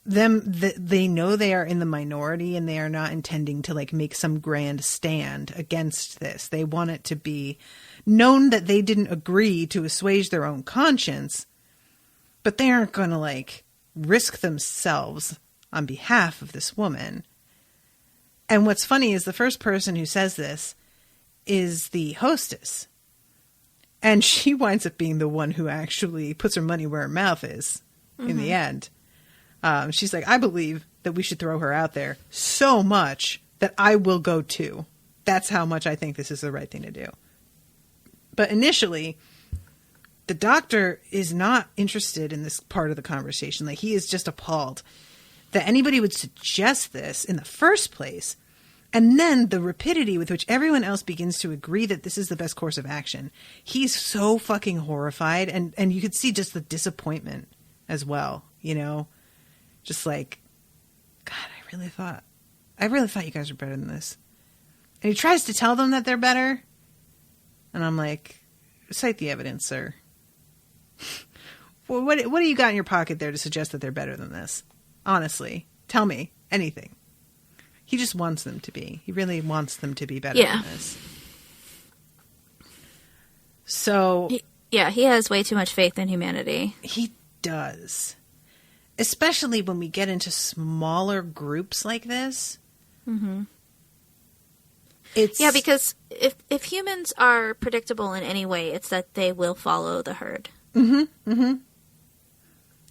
Speaker 3: they know they are in the minority and they are not intending to like make some grand stand against this. They want it to be known that they didn't agree to assuage their own conscience, but they aren't going to like risk themselves on behalf of this woman. And what's funny is the first person who says this is the hostess. And she winds up being the one who actually puts her money where her mouth is in the end. She's like, I believe that we should throw her out there so much that I will go too. That's how much I think this is the right thing to do. But initially, the doctor is not interested in this part of the conversation. Like, he is just appalled that anybody would suggest this in the first place. And then the rapidity with which everyone else begins to agree that this is the best course of action. He's so fucking horrified. And you could see just the disappointment as well, you know? Just like, God, I really thought you guys were better than this. And he tries to tell them that they're better. And I'm like, cite the evidence, sir. Well, what do you got in your pocket there to suggest that they're better than this? Honestly, tell me anything. He just wants them to be. He really wants them to be better than this. So...
Speaker 4: He has way too much faith in humanity.
Speaker 3: He does. Especially when we get into smaller groups like this.
Speaker 4: Mm-hmm.
Speaker 3: It's...
Speaker 4: Yeah, because if humans are predictable in any way, it's that they will follow the herd.
Speaker 3: Mm-hmm. Mm-hmm.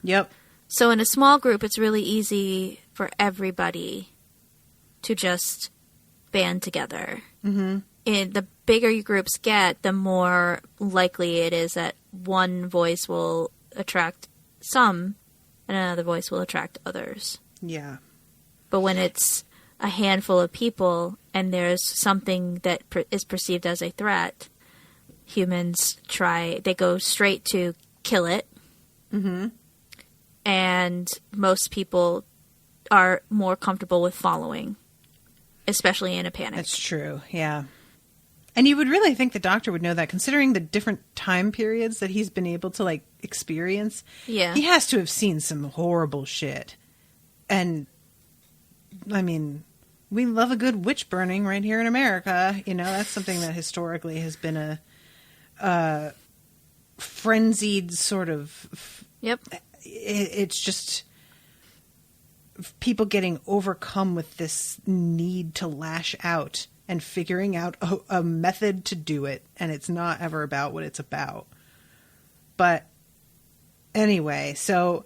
Speaker 3: Yep.
Speaker 4: So in a small group, it's really easy for everybody to just band together.
Speaker 3: Mm-hmm.
Speaker 4: And the bigger your groups get, the more likely it is that one voice will attract some and another voice will attract others.
Speaker 3: Yeah.
Speaker 4: But when it's a handful of people and there's something that is perceived as a threat, humans they go straight to kill it.
Speaker 3: Mm-hmm.
Speaker 4: And most people are more comfortable with following, especially in a panic.
Speaker 3: That's true, yeah. And you would really think the doctor would know that, considering the different time periods that he's been able to, like, experience.
Speaker 4: Yeah.
Speaker 3: He has to have seen some horrible shit. And, I mean, we love a good witch burning right here in America. You know, that's something that historically has been a frenzied sort of...
Speaker 4: Yep.
Speaker 3: It's just people getting overcome with this need to lash out and figuring out a method to do it. And it's not ever about what it's about. But anyway, so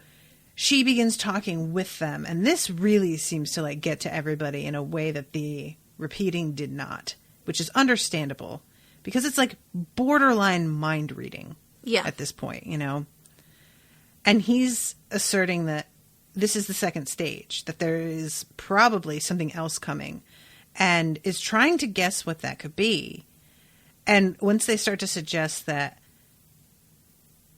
Speaker 3: she begins talking with them. And this really seems to like get to everybody in a way that the repeating did not, which is understandable because it's like borderline mind reading at this point, you know? And he's asserting that this is the second stage, that there is probably something else coming, and is trying to guess what that could be. And once they start to suggest that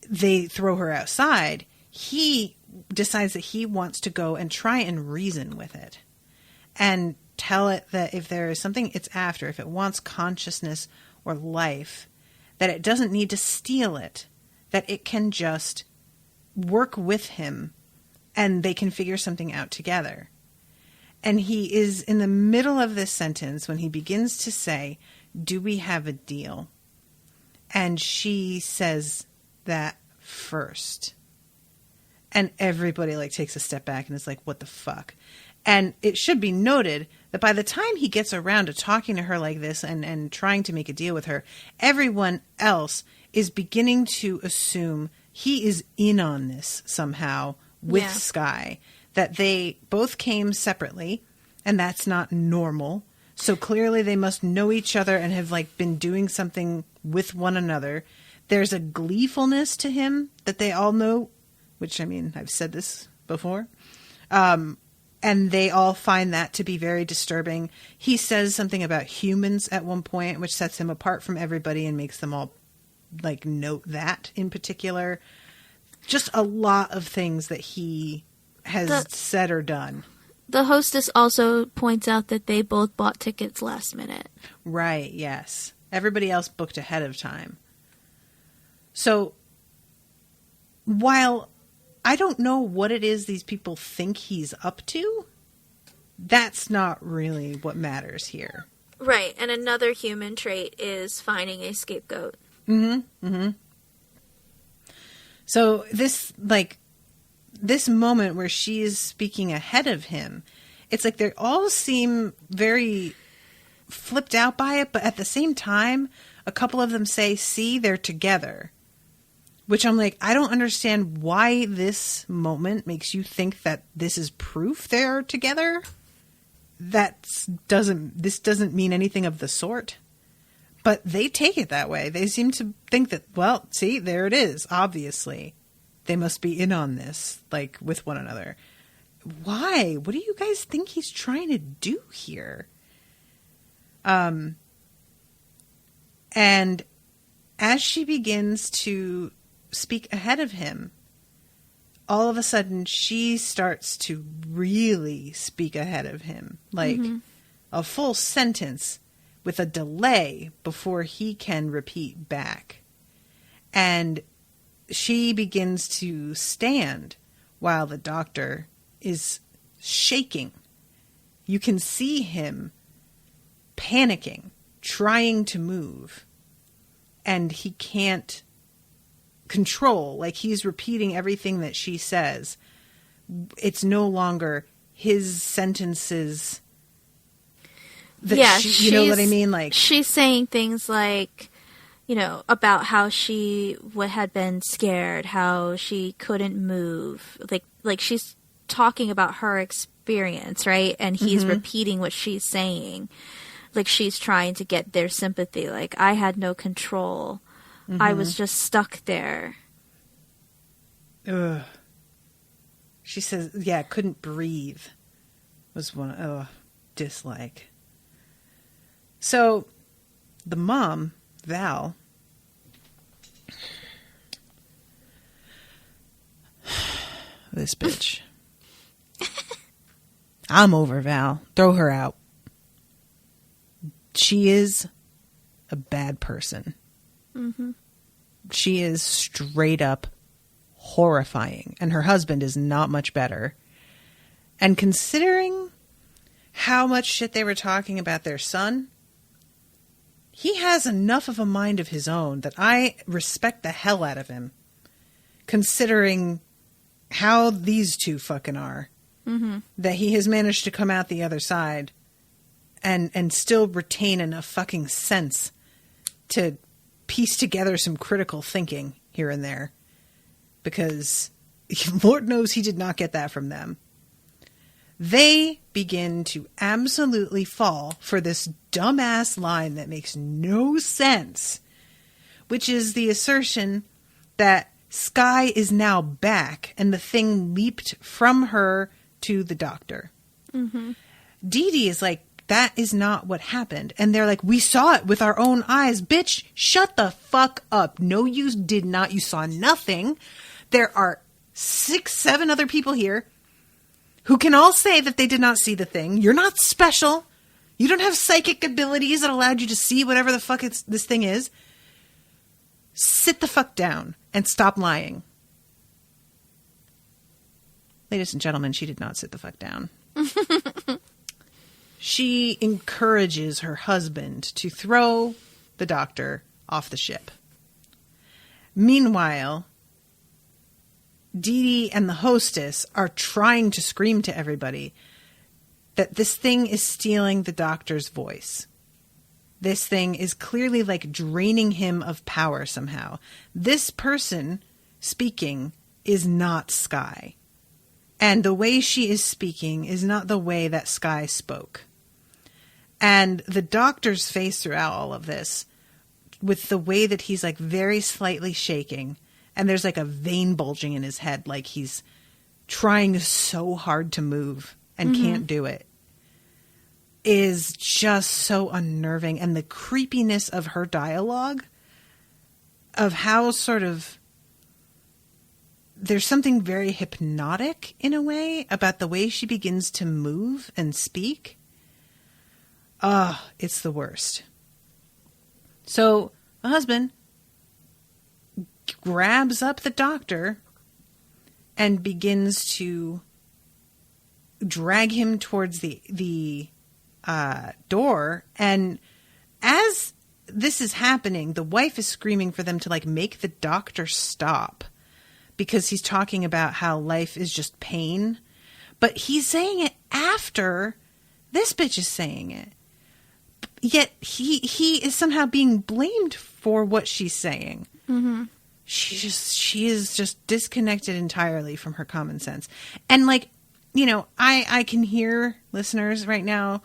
Speaker 3: they throw her outside, he decides that he wants to go and try and reason with it and tell it that if there is something it's after, if it wants consciousness or life, that it doesn't need to steal it, that it can just work with him and they can figure something out together. And he is in the middle of this sentence when he begins to say, "Do we have a deal?" And she says that first. And everybody like takes a step back and is like, what the fuck? And it should be noted that by the time he gets around to talking to her like this and trying to make a deal with her, everyone else is beginning to assume he is in on this somehow with Skye, that they both came separately, and that's not normal. So clearly they must know each other and have like been doing something with one another. There's a gleefulness to him that they all know, which, I mean, I've said this before. And they all find that to be very disturbing. He says something about humans at one point, which sets him apart from everybody and makes them all like note that in particular. Just a lot of things that he has said or done.
Speaker 4: The hostess also points out that they both bought tickets last minute.
Speaker 3: Right, yes. Everybody else booked ahead of time. So, while I don't know what it is these people think he's up to, that's not really what matters here.
Speaker 4: Right, and another human trait is finding a scapegoat.
Speaker 3: Mm-hmm, mm-hmm. So this moment where she is speaking ahead of him, it's like they all seem very flipped out by it, but at the same time, a couple of them say, "See, they're together." Which I'm like, I don't understand why this moment makes you think that this is proof they're together. This doesn't mean anything of the sort. But they take it that way. They seem to think that, well, see, there it is. Obviously, they must be in on this, like, with one another. Why? What do you guys think he's trying to do here? And as she begins to speak ahead of him, all of a sudden she starts to really speak ahead of him. Like a full sentence with a delay before he can repeat back. And she begins to stand while the doctor is shaking. You can see him panicking, trying to move, and he can't control. Like, he's repeating everything that she says. It's no longer his sentences that you know what I mean? Like,
Speaker 4: she's saying things like, you know, about how she had been scared, how she couldn't move. Like she's talking about her experience, right? And he's repeating what she's saying. Like, she's trying to get their sympathy. Like, I had no control. I was just stuck there.
Speaker 3: Ugh. She says, yeah, couldn't breathe. Was one, dislike. So, the mom, Val, this bitch. I'm over Val. Throw her out. She is a bad person. She is straight up horrifying. And her husband is not much better. And considering how much shit they were talking about their son, he has enough of a mind of his own that I respect the hell out of him. Considering how these two fucking are. That he has managed to come out the other side and still retain enough fucking sense to piece together some critical thinking here and there. Because Lord knows he did not get that from them. They begin to absolutely fall for this dumbass line that makes no sense, which is the assertion that Skye is now back and the thing leaped from her to the doctor. Dee Dee is like, that is not what happened. And they're like, we saw it with our own eyes. Bitch, shut the fuck up. No, you did not. You saw nothing. There are 6, 7 other people here who can all say that they did not see the thing. You're not special. You don't have psychic abilities that allowed you to see whatever the fuck this thing is. Sit the fuck down and stop lying. Ladies and gentlemen, she did not sit the fuck down. She encourages her husband to throw the doctor off the ship. Meanwhile, Dee Dee and the hostess are trying to scream to everybody that this thing is stealing the doctor's voice. This thing is clearly like draining him of power somehow. This person speaking is not Skye. And the way she is speaking is not the way that Skye spoke. And the doctor's face throughout all of this, with the way that he's like very slightly shaking, and there's like a vein bulging in his head, like he's trying so hard to move and can't do it, is just so unnerving. And the creepiness of her dialogue, of how sort of there's something very hypnotic in a way about the way she begins to move and speak. It's the worst. So the husband grabs up the doctor and begins to drag him towards the door. And as this is happening, the wife is screaming for them to like make the doctor stop, because he's talking about how life is just pain. But he's saying it after this bitch is saying it. Yet he is somehow being blamed for what she's saying. She is just disconnected entirely from her common sense. And like, you know, I can hear listeners right now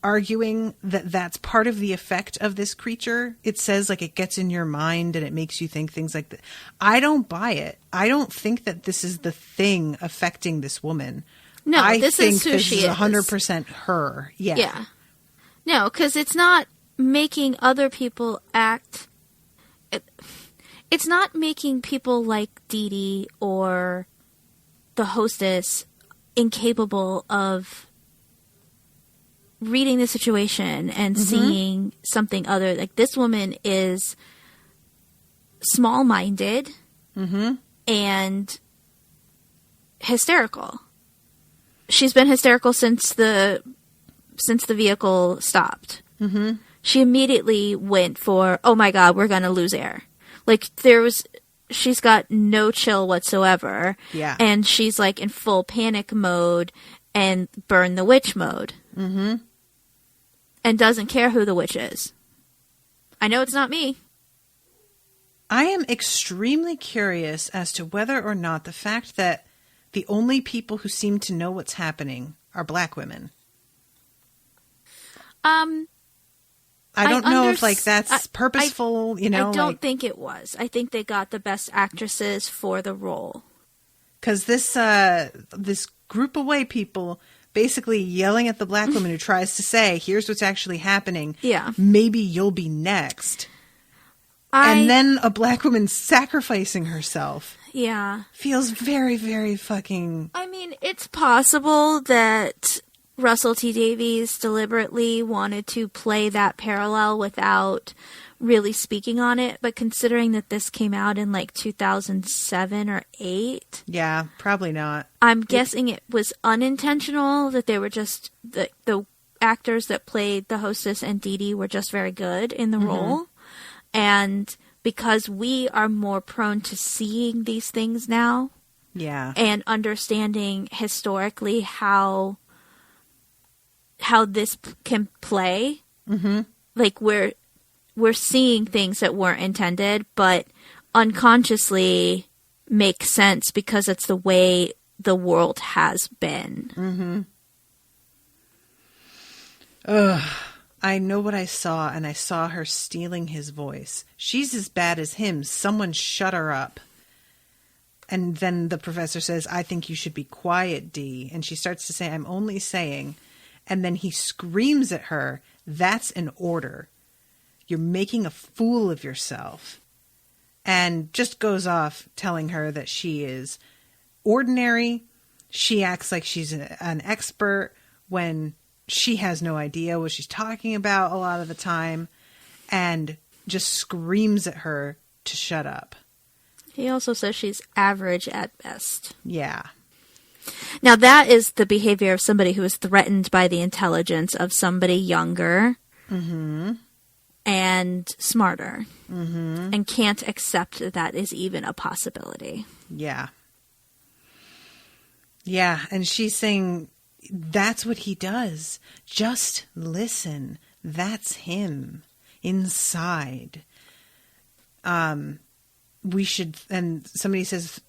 Speaker 3: arguing that that's part of the effect of this creature. It says like it gets in your mind and it makes you think things like that. I don't buy it. I don't think that this is the thing affecting this woman.
Speaker 4: No,
Speaker 3: I
Speaker 4: this
Speaker 3: think
Speaker 4: is who
Speaker 3: this
Speaker 4: she
Speaker 3: is
Speaker 4: is.
Speaker 3: 100% her. Yeah.
Speaker 4: No, because it's not making other people act. It's not making people like Dee Dee or the hostess incapable of reading the situation and seeing something other. Like, this woman is small-minded and hysterical. She's been hysterical since the vehicle stopped. She immediately went for, oh my god, we're gonna lose air. Like, she's got no chill whatsoever.
Speaker 3: Yeah.
Speaker 4: And she's like in full panic mode and burn the witch mode. And doesn't care who the witch is. I know it's not me.
Speaker 3: I am extremely curious as to whether or not the fact that the only people who seem to know what's happening are black women. I don't know if that's purposeful,
Speaker 4: I don't think it was. I think they got the best actresses for the role.
Speaker 3: Because this group of white people basically yelling at the black woman who tries to say, here's what's actually happening.
Speaker 4: Yeah.
Speaker 3: Maybe you'll be next. And then a black woman sacrificing herself.
Speaker 4: Yeah.
Speaker 3: Feels very, very fucking...
Speaker 4: I mean, it's possible that Russell T. Davies deliberately wanted to play that parallel without really speaking on it, but considering that this came out in like 2007 or 8,
Speaker 3: yeah, probably not.
Speaker 4: I'm guessing it was unintentional, that they were just the actors that played the hostess and Dee Dee were just very good in the role, and because we are more prone to seeing these things now, and understanding historically how this can play. Like, we're seeing things that weren't intended, but unconsciously make sense because it's the way the world has been.
Speaker 3: I know what I saw, and I saw her stealing his voice. She's as bad as him. Someone shut her up. And then the professor says, I think you should be quiet, Dee. And she starts to say, I'm only saying... And then he screams at her, that's an order. You're making a fool of yourself. And just goes off telling her that she is ordinary. She acts like she's an expert when she has no idea what she's talking about a lot of the time. And just screams at her to shut up.
Speaker 4: He also says she's average at best.
Speaker 3: Yeah.
Speaker 4: Now, that is the behavior of somebody who is threatened by the intelligence of somebody younger and smarter and can't accept that is even a possibility.
Speaker 3: Yeah. Yeah, and she's saying, that's what he does. Just listen. That's him inside. We should, and somebody says...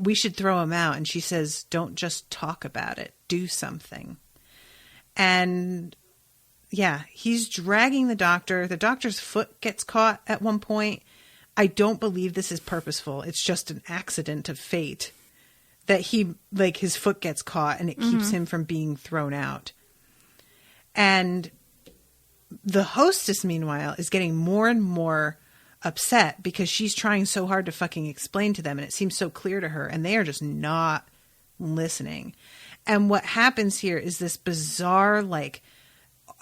Speaker 3: we should throw him out. And she says, don't just talk about it. Do something. And yeah, he's dragging the doctor. The doctor's foot gets caught at one point. I don't believe this is purposeful. It's just an accident of fate that his foot gets caught and it keeps him from being thrown out. And the hostess, meanwhile, is getting more and more upset because she's trying so hard to fucking explain to them, and it seems so clear to her, and they are just not listening. And what happens here is this bizarre, like,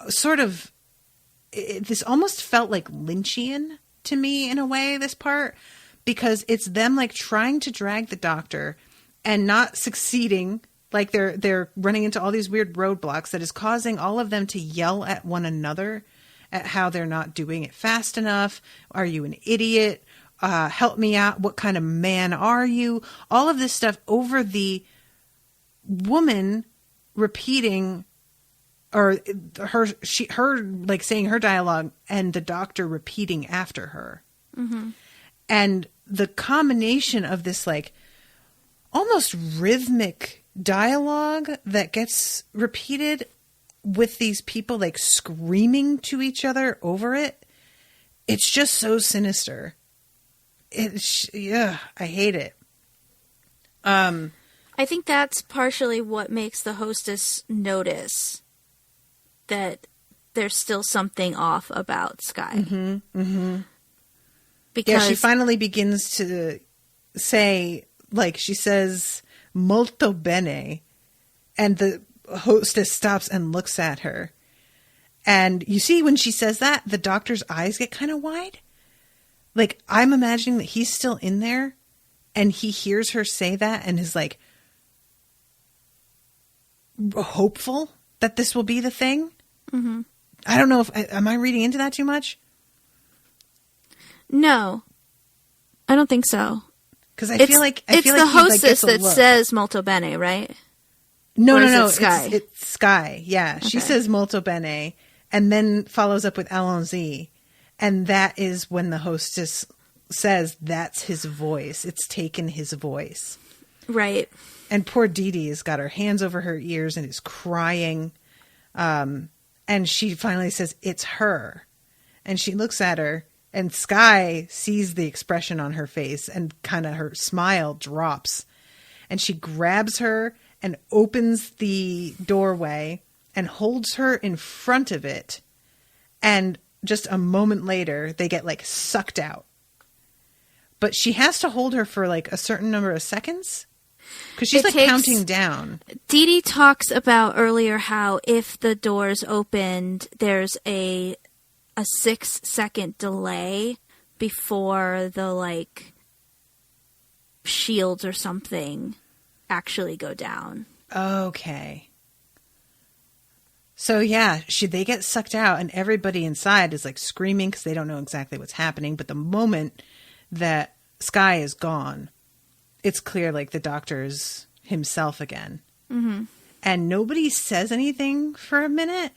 Speaker 3: sort of, this almost felt like Lynchian to me in a way, this part, because it's them like trying to drag the doctor and not succeeding. Like they're running into all these weird roadblocks that is causing all of them to yell at one another at how they're not doing it fast enough. Are you an idiot? Help me out. What kind of man are you? All of this stuff over the woman repeating, or her like saying her dialogue and the doctor repeating after her. And the combination of this like almost rhythmic dialogue that gets repeated with these people like screaming to each other over it. It's just so sinister. I hate it.
Speaker 4: I think that's partially what makes the hostess notice that there's still something off about Sky. Because
Speaker 3: she finally begins to say, like, she says, molto bene. And the hostess stops and looks at her. And you see when she says that, the doctor's eyes get kind of wide. Like, I'm imagining that he's still in there and he hears her say that and is like hopeful that this will be the thing.
Speaker 4: Mm-hmm.
Speaker 3: I don't know am I reading into that too much?
Speaker 4: No, I don't think so.
Speaker 3: Because I feel like
Speaker 4: it's the hostess that says molto bene, right?
Speaker 3: No.
Speaker 4: It Sky?
Speaker 3: It's Sky. Yeah, okay. She says molto bene, and then follows up with allons-y, and that is when the hostess says that's his voice. It's taken his voice,
Speaker 4: right? And
Speaker 3: poor Dee Dee has got her hands over her ears and is crying, and she finally says it's her, and she looks at her. And Sky sees the expression on her face and kind of her smile drops. And she grabs her and opens the doorway and holds her in front of it. And just a moment later, they get like sucked out. But she has to hold her for like a certain number of seconds. Because she's counting down.
Speaker 4: Dee Dee talks about earlier how if the doors opened, there's a 6-second delay before the like shields or something actually go down.
Speaker 3: Okay. So yeah, they get sucked out and everybody inside is like screaming because they don't know exactly what's happening. But the moment that Sky is gone, it's clear like the doctor's himself again. Mm-hmm. And nobody says anything for a minute.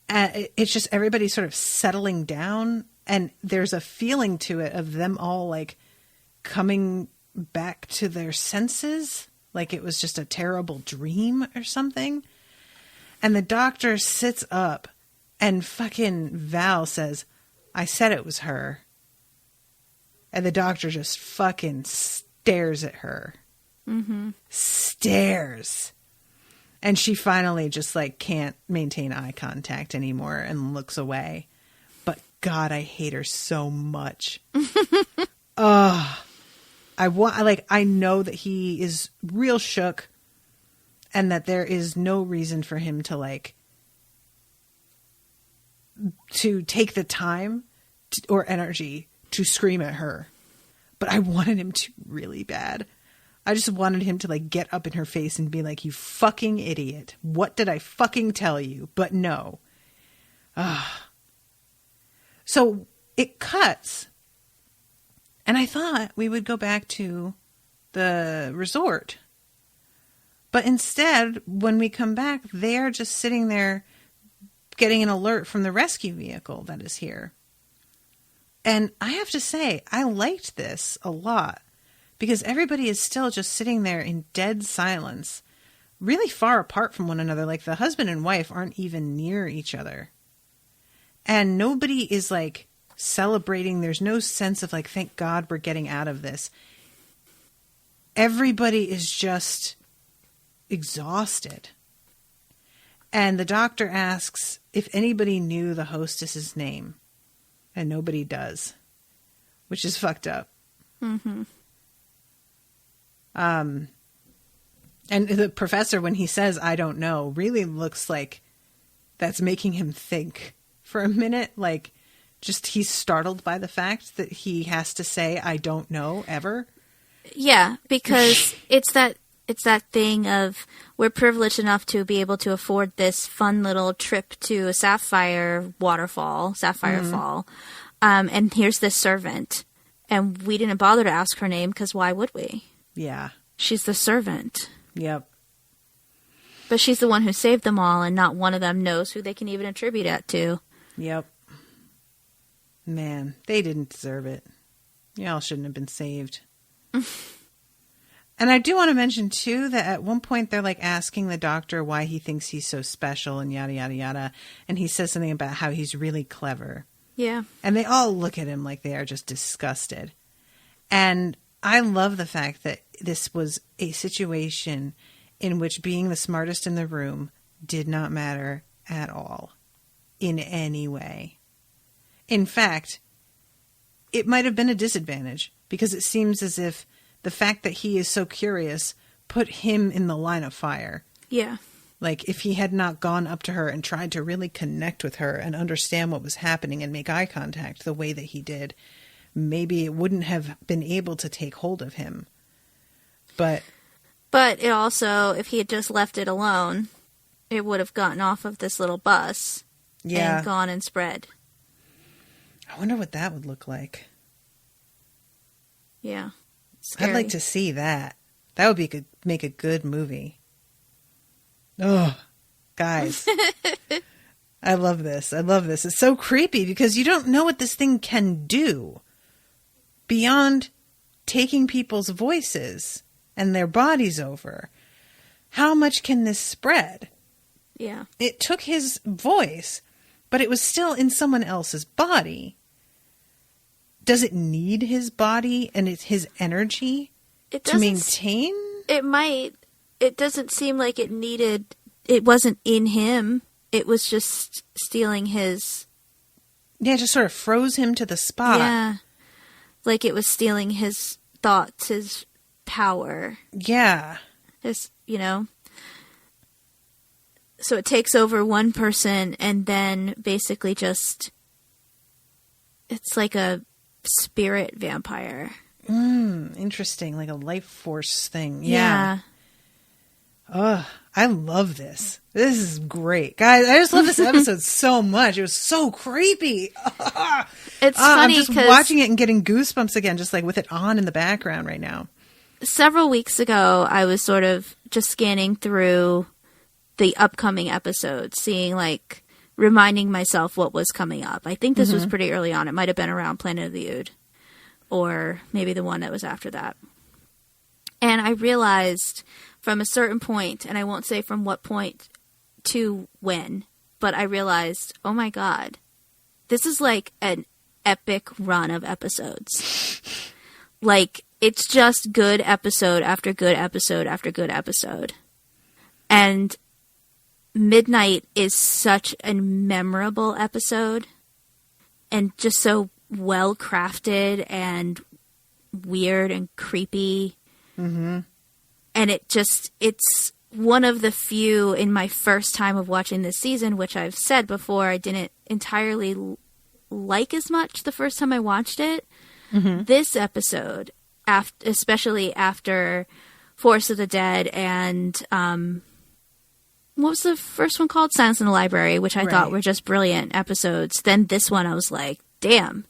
Speaker 3: It's just everybody sort of settling down, and there's a feeling to it of them all like coming back to their senses, like it was just a terrible dream or something. And the doctor sits up and fucking Val says, I said it was her. And the doctor just fucking stares at her. Mm-hmm. Stares. And she finally just like can't maintain eye contact anymore and looks away. But God, I hate her so much. I know that he is real shook and that there is no reason for him to like to take the time or energy to scream at her. But I wanted him to really bad. I just wanted him to like get up in her face and be like, you fucking idiot. What did I fucking tell you? But no. So it cuts. And I thought we would go back to the resort. But instead, when we come back, they're just sitting there getting an alert from the rescue vehicle that is here. And I have to say, I liked this a lot. Because everybody is still just sitting there in dead silence, really far apart from one another. Like the husband and wife aren't even near each other. And nobody is like celebrating. There's no sense of like, thank God we're getting out of this. Everybody is just exhausted. And the doctor asks if anybody knew the hostess's name. And nobody does. Which is fucked up. Mm-hmm. And the professor, when he says, I don't know, really looks like that's making him think for a minute. Like, just he's startled by the fact that he has to say, I don't know, ever.
Speaker 4: Yeah, because it's that thing of we're privileged enough to be able to afford this fun little trip to a sapphire fall. And here's this servant. And we didn't bother to ask her name because why would we?
Speaker 3: Yeah.
Speaker 4: She's the servant.
Speaker 3: Yep.
Speaker 4: But she's the one who saved them all, and not one of them knows who they can even attribute it to.
Speaker 3: Yep. Man, they didn't deserve it. Y'all shouldn't have been saved. And I do want to mention, too, that at one point they're like asking the doctor why he thinks he's so special and yada, yada, yada. And he says something about how he's really clever.
Speaker 4: Yeah.
Speaker 3: And they all look at him like they are just disgusted. And I love the fact that this was a situation in which being the smartest in the room did not matter at all in any way. In fact, it might have been a disadvantage because it seems as if the fact that he is so curious put him in the line of fire.
Speaker 4: Yeah.
Speaker 3: Like, if he had not gone up to her and tried to really connect with her and understand what was happening and make eye contact the way that he did, maybe it wouldn't have been able to take hold of him. But
Speaker 4: it also, if he had just left it alone, it would have gotten off of this little bus and gone and spread.
Speaker 3: I wonder what that would look like.
Speaker 4: Yeah. Scary.
Speaker 3: I'd like to see that. That would make a good movie. Oh, guys. I love this. I love this. It's so creepy because you don't know what this thing can do beyond taking people's voices and their bodies over. How much can this spread?
Speaker 4: Yeah.
Speaker 3: It took his voice, but it was still in someone else's body. Does it need his body and it's his energy to maintain?
Speaker 4: It might. It doesn't seem like it needed. It wasn't in him. It was just stealing his.
Speaker 3: Yeah, it just sort of froze him to the spot.
Speaker 4: Yeah. Like it was stealing his thoughts, his power.
Speaker 3: Yeah.
Speaker 4: His, So it takes over one person and then basically just. It's like a spirit vampire.
Speaker 3: Interesting. Like a life force thing. Yeah. Ugh, I love this. This is great. Guys, I just love this episode so much. It was so creepy.
Speaker 4: It's funny
Speaker 3: I'm just
Speaker 4: because
Speaker 3: watching it and getting goosebumps again, just like with it on in the background right now.
Speaker 4: Several weeks ago, I was sort of just scanning through the upcoming episodes, seeing reminding myself what was coming up. I think this was pretty early on. It might have been around Planet of the Ood, or maybe the one that was after that. And I realized from a certain point, and I won't say from what point to when, but I realized, oh my God, this is like an epic run of episodes. It's just good episode after good episode after good episode. And Midnight is such a memorable episode and just so well crafted and weird and creepy. Mm-hmm. And it's one of the few in my first time of watching this season, which I've said before, I didn't entirely like as much the first time I watched it. Mm-hmm. This episode, especially after Forest of the Dead and, what was the first one called? Silence in the Library, which I thought were just brilliant episodes. Then this one, I was like, damn,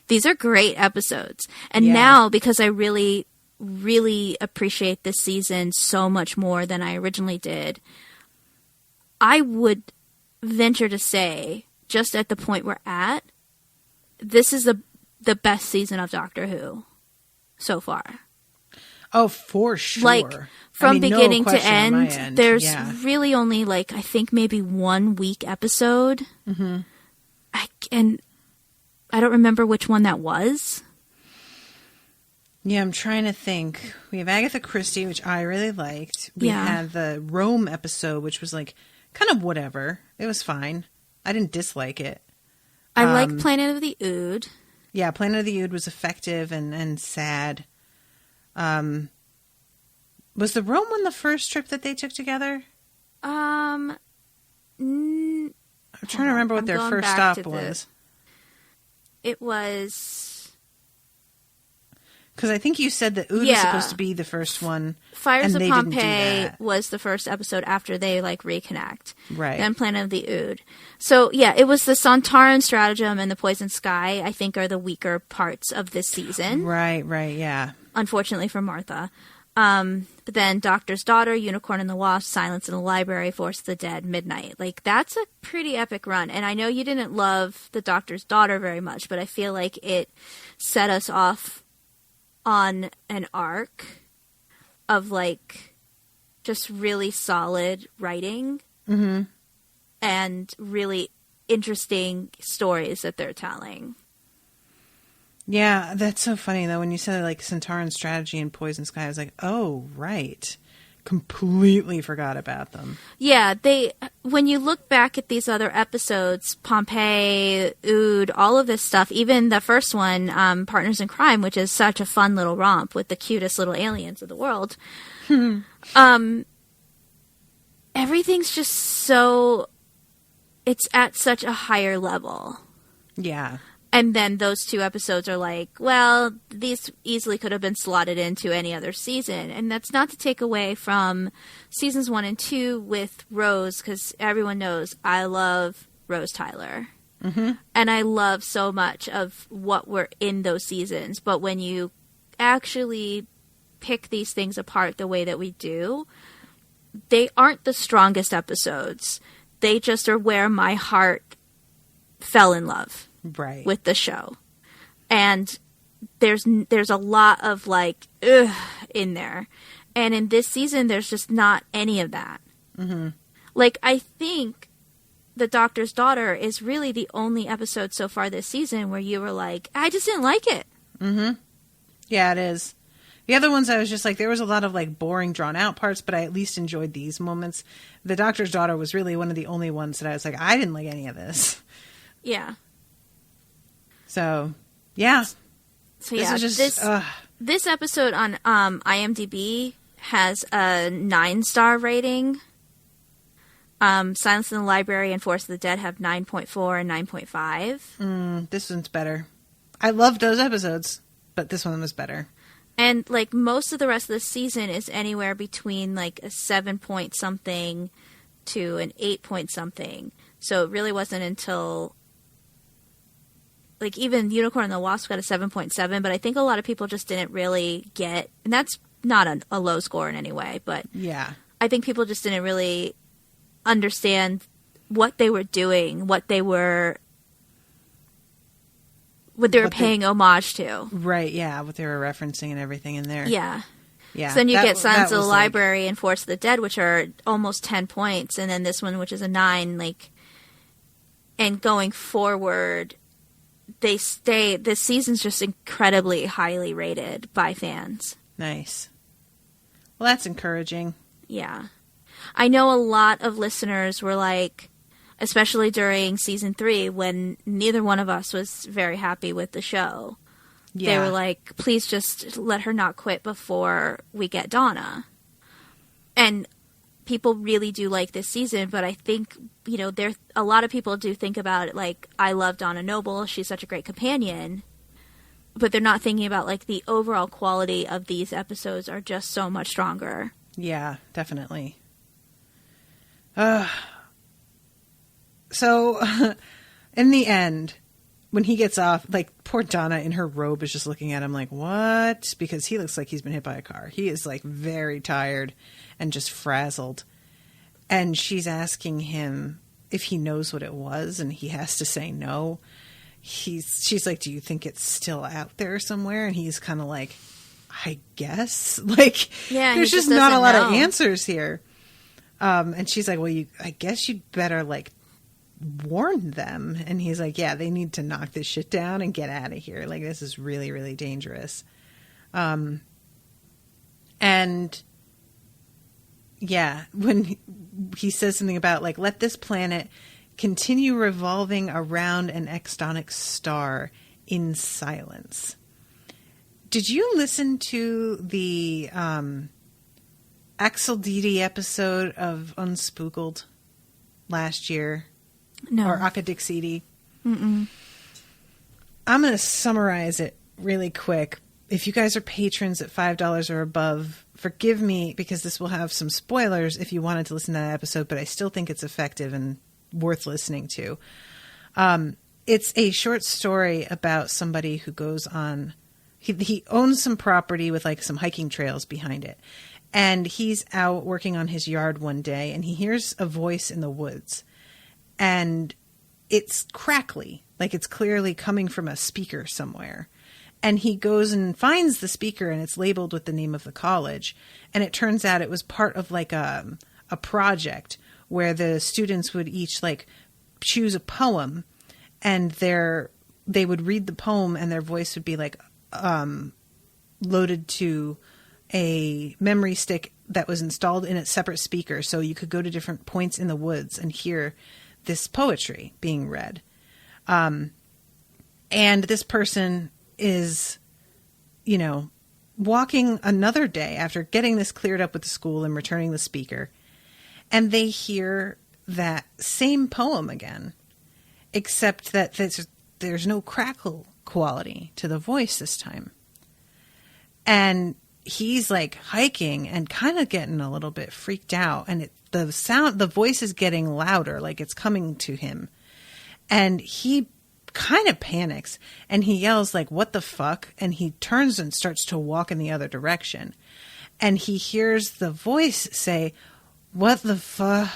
Speaker 4: these are great episodes. And now, because I really, really appreciate this season so much more than I originally did, I would venture to say, just at the point we're at, this is the best season of Doctor Who so far.
Speaker 3: Oh, for sure.
Speaker 4: From beginning to end, there's really only I think maybe 1 week episode. Mm-hmm. I don't remember which one that was.
Speaker 3: Yeah, I'm trying to think. We have Agatha Christie, which I really liked. We had the Rome episode, which was kind of whatever. It was fine. I didn't dislike it.
Speaker 4: I like Planet of the Ood.
Speaker 3: Yeah, Planet of the Ood was effective and sad. Was the Rome one the first trip that they took together? I'm trying to remember what their first stop was.
Speaker 4: It was...
Speaker 3: Because I think you said that Ood was supposed to be the first one.
Speaker 4: Fires of Pompeii was the first episode after they reconnect.
Speaker 3: Right.
Speaker 4: Then Planet of the Ood. So yeah, it was the Sontaran Stratagem and the Poison Sky, I think, are the weaker parts of this season.
Speaker 3: Right, yeah.
Speaker 4: Unfortunately for Martha. But then Doctor's Daughter, Unicorn and the Wasp, Silence in the Library, Force of the Dead, Midnight. That's a pretty epic run. And I know you didn't love the Doctor's Daughter very much, but I feel like it set us off on an arc of just really solid writing and really interesting stories that they're telling. Yeah,
Speaker 3: that's so funny though. When you said Centauran Strategy and Poison Sky, I was like, oh, right. completely forgot about them.
Speaker 4: Yeah, when you look back at these other episodes, Pompeii, Ood, all of this stuff, even the first one, Partners in Crime, which is such a fun little romp with the cutest little aliens of the world, everything's just so, it's at such a higher level.
Speaker 3: Yeah.
Speaker 4: And then those 2 episodes are like, well, these easily could have been slotted into any other season. And that's not to take away from seasons 1 and 2 with Rose, because everyone knows I love Rose Tyler. Mm-hmm. And I love so much of what were in those seasons. But when you actually pick these things apart the way that we do, they aren't the strongest episodes. They just are where my heart fell in love.
Speaker 3: Right.
Speaker 4: With the show. And there's a lot of like, ugh, in there. And in this season, there's just not any of that. Mm-hmm. Like, I think The Doctor's Daughter is really the only episode so far this season where you were like, I just didn't like it.
Speaker 3: Mm-hmm. Yeah, it is. The other ones, I was just like, there was a lot of like boring, drawn out parts, but I at least enjoyed these moments. The Doctor's Daughter was really one of the only ones that I was like, I didn't like any of this.
Speaker 4: Yeah.
Speaker 3: So, yeah.
Speaker 4: So yeah, this episode on IMDb has a 9-star rating. Silence in the Library and Force of the Dead have 9.4 and 9.5.
Speaker 3: This one's better. I loved those episodes, but this one was better.
Speaker 4: And like most of the rest of the season is anywhere between like a 7-point-something to an 8-point-something. So it really wasn't until... Like, even Unicorn and the Wasp got a 7.7, but I think a lot of people just didn't really get... And that's not a low score in any way, but...
Speaker 3: Yeah.
Speaker 4: I think people just didn't really understand what they were doing, what they were paying homage to.
Speaker 3: Right, yeah, what they were referencing and everything in there.
Speaker 4: Yeah.
Speaker 3: Yeah.
Speaker 4: So then you get Silence of the Library and Force of the Dead, which are almost 10 points, and then this one, which is a 9, like... And going forward... this season's just incredibly highly rated by fans.
Speaker 3: Nice. Well, that's encouraging.
Speaker 4: Yeah. I know a lot of listeners were like, especially during season 3, when neither one of us was very happy with the show. Yeah. They were like, please just let her not quit before we get Donna. And people really do like this season, but I think, you know, a lot of people do think about it like, I love Donna Noble, she's such a great companion, but they're not thinking about like the overall quality of these episodes are just so much stronger.
Speaker 3: Yeah, definitely. So, in the end, when he gets off, like, poor Donna in her robe is just looking at him like, what? Because he looks like he's been hit by a car. He is, like, very tired and just frazzled. And she's asking him if he knows what it was, and he has to say no. She's like, do you think it's still out there somewhere? And he's kind of like, I guess. Like,
Speaker 4: yeah,
Speaker 3: there's just not a lot of answers here. And she's like, well, I guess you'd better, like, warn them. And he's like, yeah, they need to knock this shit down and get out of here. Like, this is really, really dangerous. And yeah, when he says something about, like, let this planet continue revolving around an extonic star in silence. Did you listen to the Axel Dede episode of Unspooked last year?
Speaker 4: No.
Speaker 3: Or Akadixidi? Mm-mm. I'm going to summarize it really quick. If you guys are patrons at $5 or above, forgive me because this will have some spoilers if you wanted to listen to that episode, but I still think it's effective and worth listening to. It's a short story about somebody who goes on... He owns some property with, like, some hiking trails behind it. And he's out working on his yard one day, and he hears a voice in the woods. And it's crackly, like it's clearly coming from a speaker somewhere. And he goes and finds the speaker, and it's labeled with the name of the college. And it turns out it was part of, like, a project where the students would each, like, choose a poem, and they would read the poem, and their voice would be, like, loaded to a memory stick that was installed in a separate speaker, so you could go to different points in the woods and hear this poetry being read. And this person is, you know, walking another day after getting this cleared up with the school and returning the speaker, and they hear that same poem again, except that there's no crackle quality to the voice this time. And he's like hiking and kind of getting a little bit freaked out, and the voice is getting louder, like it's coming to him. And he kind of panics and he yells like, "What the fuck?" And he turns and starts to walk in the other direction. And he hears the voice say, "What the fuck?"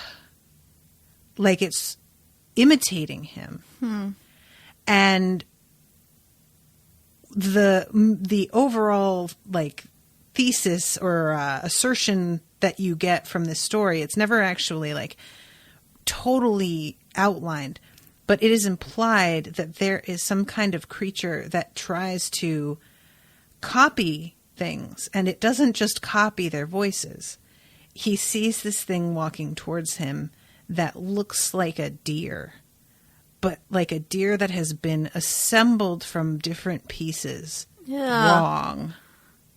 Speaker 3: Like it's imitating him. And the overall like thesis or assertion that you get from this story, it's never actually like totally outlined, but it is implied that there is some kind of creature that tries to copy things, and it doesn't just copy their voices. He sees this thing walking towards him that looks like a deer, but like a deer that has been assembled from different pieces wrong.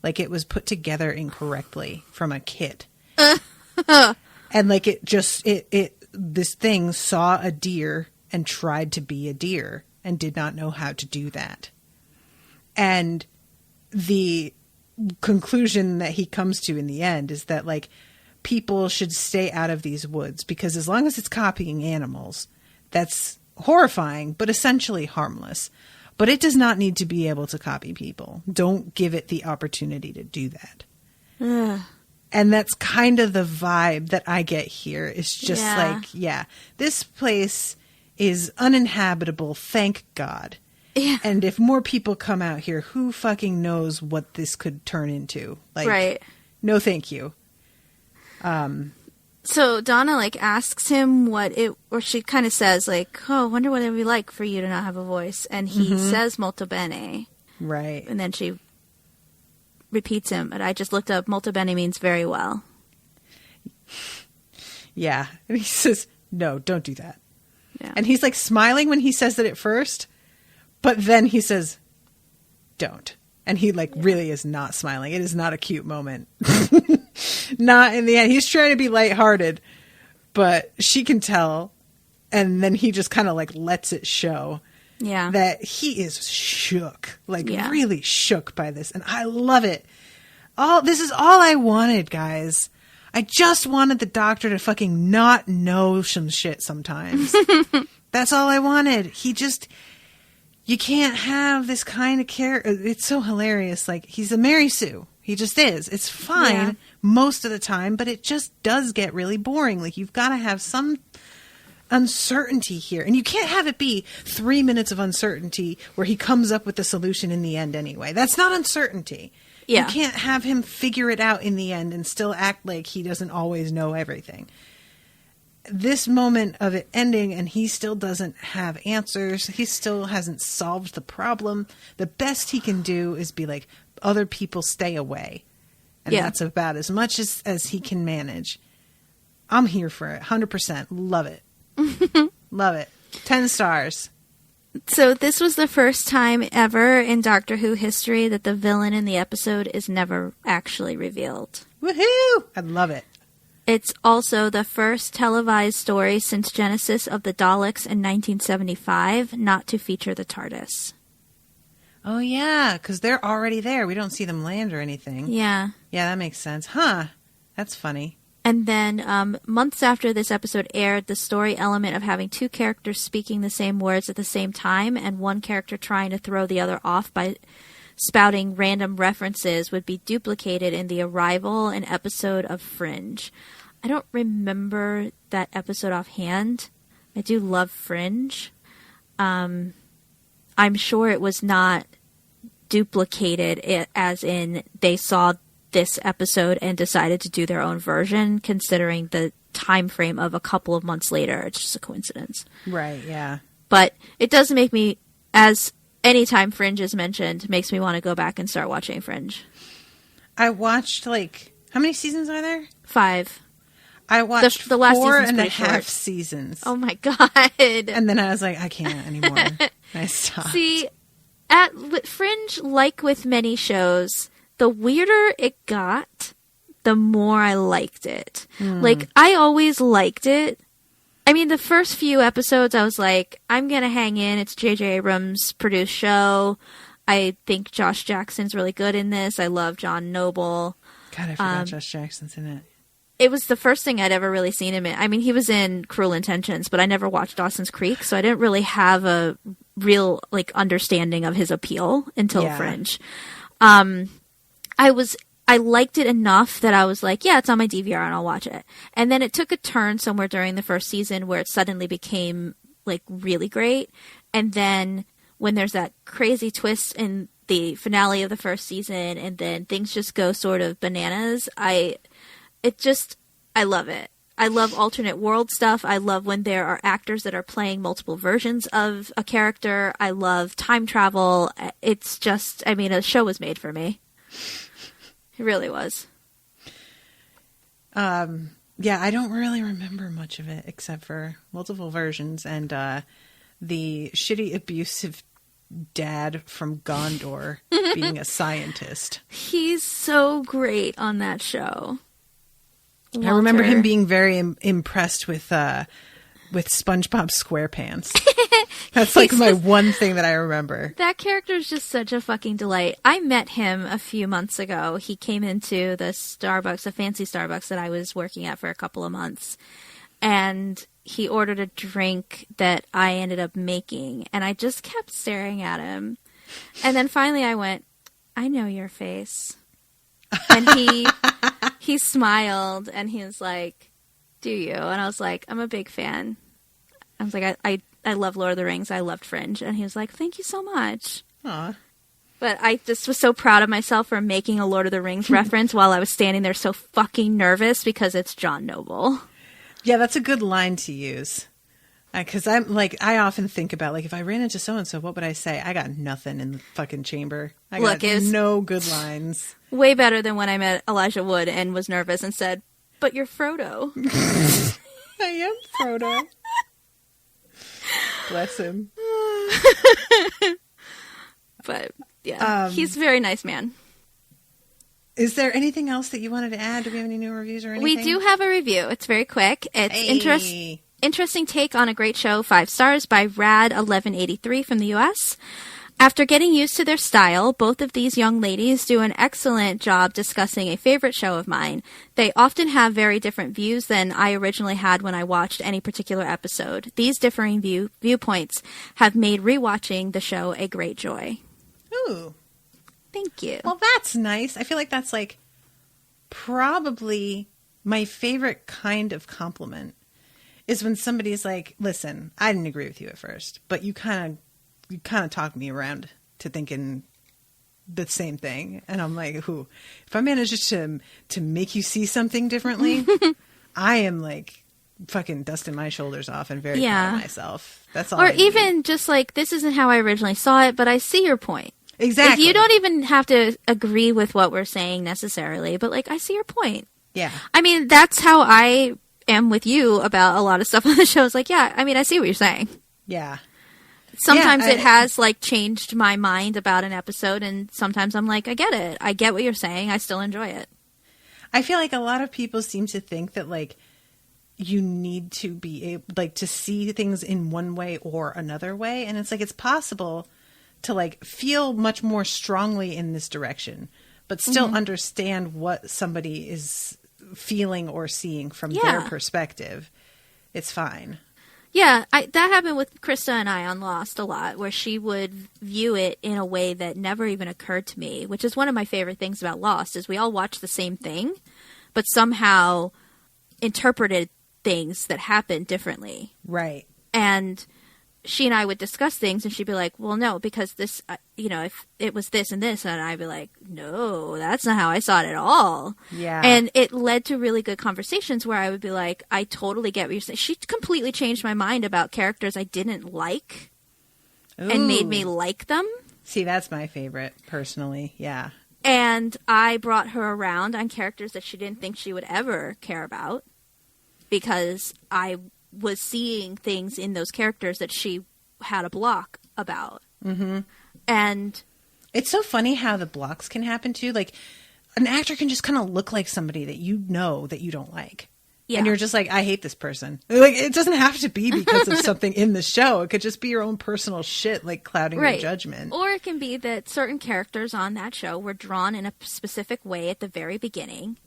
Speaker 3: Like it was put together incorrectly from a kit. And like this thing saw a deer and tried to be a deer and did not know how to do that. And the conclusion that he comes to in the end is that like people should stay out of these woods, because as long as it's copying animals, that's horrifying, but essentially harmless. But it does not need to be able to copy people. Don't give it the opportunity to do that. And that's kind of the vibe that I get here. It's just this place is uninhabitable, thank God. Yeah. And if more people come out here, who fucking knows what this could turn into? Like, right. No, thank you.
Speaker 4: So Donna like asks him or she kind of says like, "Oh, I wonder what it would be like for you to not have a voice." And he says molto bene.
Speaker 3: Right.
Speaker 4: And then she repeats him. And I just looked up, molto bene means very well.
Speaker 3: Yeah. And he says, "No, don't do that."
Speaker 4: Yeah.
Speaker 3: And he's like smiling when he says it at first, but then he says, "Don't." And he like really is not smiling. It is not a cute moment. Not in the end. He's trying to be lighthearted, but she can tell. And then he just kind of like lets it show that he is shook, like really shook by this. And I love it. This is all I wanted, guys. I just wanted the doctor to fucking not know some shit sometimes. That's all I wanted. You can't have this kind of character. It's so hilarious. Like, he's a Mary Sue. He just is. It's fine most of the time, but it just does get really boring. Like, you've got to have some uncertainty here. And you can't have it be 3 minutes of uncertainty where he comes up with the solution in the end anyway. That's not uncertainty. Yeah. You can't have him figure it out in the end and still act like he doesn't always know everything. This moment of it ending and he still doesn't have answers. He still hasn't solved the problem. The best he can do is be like, other people stay away. And that's about as much as he can manage. I'm here for it. 100%. Love it. Love it. 10 stars.
Speaker 4: So this was the first time ever in Doctor Who history that the villain in the episode is never actually revealed.
Speaker 3: Woohoo! I love it.
Speaker 4: It's also the first televised story since Genesis of the Daleks in 1975 not to feature the TARDIS.
Speaker 3: Oh, yeah, because they're already there. We don't see them land or anything.
Speaker 4: Yeah.
Speaker 3: Yeah, that makes sense. Huh. That's funny.
Speaker 4: And then months after this episode aired, the story element of having two characters speaking the same words at the same time and one character trying to throw the other off by spouting random references would be duplicated in the Arrival and episode of Fringe. I don't remember that episode offhand. I do love Fringe. I'm sure it was not duplicated as in they saw this episode and decided to do their own version, considering the time frame of a couple of months later. It's just a coincidence.
Speaker 3: Right, yeah.
Speaker 4: But it does make me, as anytime Fringe is mentioned, makes me want to go back and start watching Fringe.
Speaker 3: I watched, like, how many seasons are there? 5. I watched
Speaker 4: the last
Speaker 3: 4.5
Speaker 4: short.
Speaker 3: seasons.
Speaker 4: Oh my God.
Speaker 3: And then I was like, I can't anymore. I stopped.
Speaker 4: See, with Fringe, like with many shows, the weirder it got, the more I liked it. Like, I always liked it. I mean, the first few episodes, I was like, I'm going to hang in. It's J.J. Abrams' produced show. I think Josh Jackson's really good in this. I love John Noble.
Speaker 3: God, I forgot Josh Jackson's in it.
Speaker 4: It was the first thing I'd ever really seen him in. I mean, he was in Cruel Intentions, but I never watched Dawson's Creek, so I didn't really have a real, like, understanding of his appeal until Fringe. I liked it enough that I was like, yeah, it's on my DVR and I'll watch it. And then it took a turn somewhere during the first season where it suddenly became, like, really great. And then when there's that crazy twist in the finale of the first season and then things just go sort of bananas, I love it. I love alternate world stuff. I love when there are actors that are playing multiple versions of a character. I love time travel. It's just, I mean, a show was made for me. It really was.
Speaker 3: Yeah, I don't really remember much of it except for multiple versions and the shitty, abusive dad from Gondor being a scientist.
Speaker 4: He's so great on that show. Walter.
Speaker 3: I remember him being very impressed with SpongeBob SquarePants. That's like my one thing that I remember.
Speaker 4: That character is just such a fucking delight. I met him a few months ago. He came into the Starbucks, a fancy Starbucks that I was working at for a couple of months. And he ordered a drink that I ended up making. And I just kept staring at him. And then finally I went, I know your face. And he smiled and he was like, do you? And I was like, I'm a big fan. I was like, I love Lord of the Rings. I loved Fringe. And he was like, thank you so much.
Speaker 3: Aw.
Speaker 4: But I just was so proud of myself for making a Lord of the Rings reference while I was standing there so fucking nervous because it's John Noble.
Speaker 3: Yeah, that's a good line to use. Because I'm like, I often think about, like, if I ran into so-and-so, what would I say? I got nothing in the fucking chamber. I got no good lines.
Speaker 4: Way better than when I met Elijah Wood and was nervous and said, but you're Frodo.
Speaker 3: I am Frodo. Bless him.
Speaker 4: But, yeah, he's a very nice man.
Speaker 3: Is there anything else that you wanted to add? Do we have any new reviews or anything?
Speaker 4: We do have a review. It's very quick. It's interesting take on a great show, 5 stars, by Rad1183 from the U.S. After getting used to their style, both of these young ladies do an excellent job discussing a favorite show of mine. They often have very different views than I originally had when I watched any particular episode. These differing viewpoints have made rewatching the show a great joy.
Speaker 3: Ooh.
Speaker 4: Thank you.
Speaker 3: Well, that's nice. I feel like that's, like, probably my favorite kind of compliment is when somebody's like, listen, I didn't agree with you at first, but you kind of talked me around to thinking the same thing. And I'm like, if I manage to make you see something differently, I am like fucking dusting my shoulders off and very proud of myself. That's all. Or
Speaker 4: even just like, this isn't how I originally saw it, but I see your point.
Speaker 3: Exactly.
Speaker 4: Like, you don't even have to agree with what we're saying necessarily, but like, I see your point.
Speaker 3: Yeah.
Speaker 4: I mean, that's how I am with you about a lot of stuff on the show. It's like, yeah, I mean, I see what you're saying.
Speaker 3: Yeah.
Speaker 4: Sometimes it has like changed my mind about an episode, and sometimes I'm like, I get it. I get what you're saying. I still enjoy it.
Speaker 3: I feel like a lot of people seem to think that like you need to be able, like, to see things in one way or another way, and it's like it's possible to like feel much more strongly in this direction, but still understand what somebody is feeling or seeing from their perspective. It's fine.
Speaker 4: Yeah, that happened with Krista and I on Lost a lot, where she would view it in a way that never even occurred to me, which is one of my favorite things about Lost, is we all watch the same thing, but somehow interpreted things that happened differently.
Speaker 3: Right.
Speaker 4: And she and I would discuss things, and she'd be like, well, no, because this, if it was this and this, and I'd be like, no, that's not how I saw it at all.
Speaker 3: Yeah.
Speaker 4: And it led to really good conversations where I would be like, I totally get what you're saying. She completely changed my mind about characters I didn't like and made me like them.
Speaker 3: See, that's my favorite, personally. Yeah.
Speaker 4: And I brought her around on characters that she didn't think she would ever care about, because I was seeing things in those characters that she had a block about.
Speaker 3: Mm-hmm.
Speaker 4: And
Speaker 3: it's so funny how the blocks can happen too. Like, an actor can just kind of look like somebody that you know that you don't like.
Speaker 4: yeah.
Speaker 3: And you're just like, I hate this person. Like, it doesn't have to be because of something in the show. It could just be your own personal shit, like clouding your judgment.
Speaker 4: Or it can be that certain characters on that show were drawn in a specific way at the very beginning.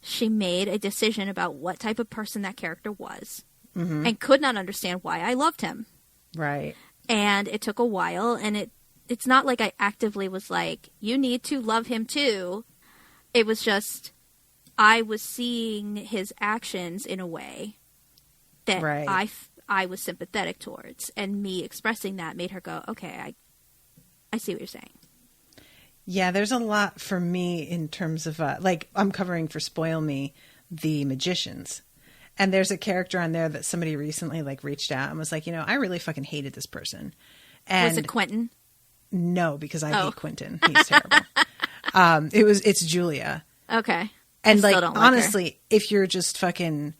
Speaker 4: She made a decision about what type of person that character was, and could not understand why I loved him.
Speaker 3: Right.
Speaker 4: And it took a while, and it's not like I actively was like, you need to love him too. It was just, I was seeing his actions in a way that I was sympathetic towards. And me expressing that made her go, okay, I see what you're saying.
Speaker 3: Yeah, there's a lot for me in terms of, like, I'm covering for Spoil Me, The Magicians. And there's a character on there that somebody recently, like, reached out and was like, I really fucking hated this person. And
Speaker 4: was it Quentin?
Speaker 3: No, because I hate Quentin. He's terrible. It's Julia.
Speaker 4: Okay.
Speaker 3: And
Speaker 4: I still
Speaker 3: like,
Speaker 4: don't like
Speaker 3: honestly,
Speaker 4: her.
Speaker 3: if you're just fucking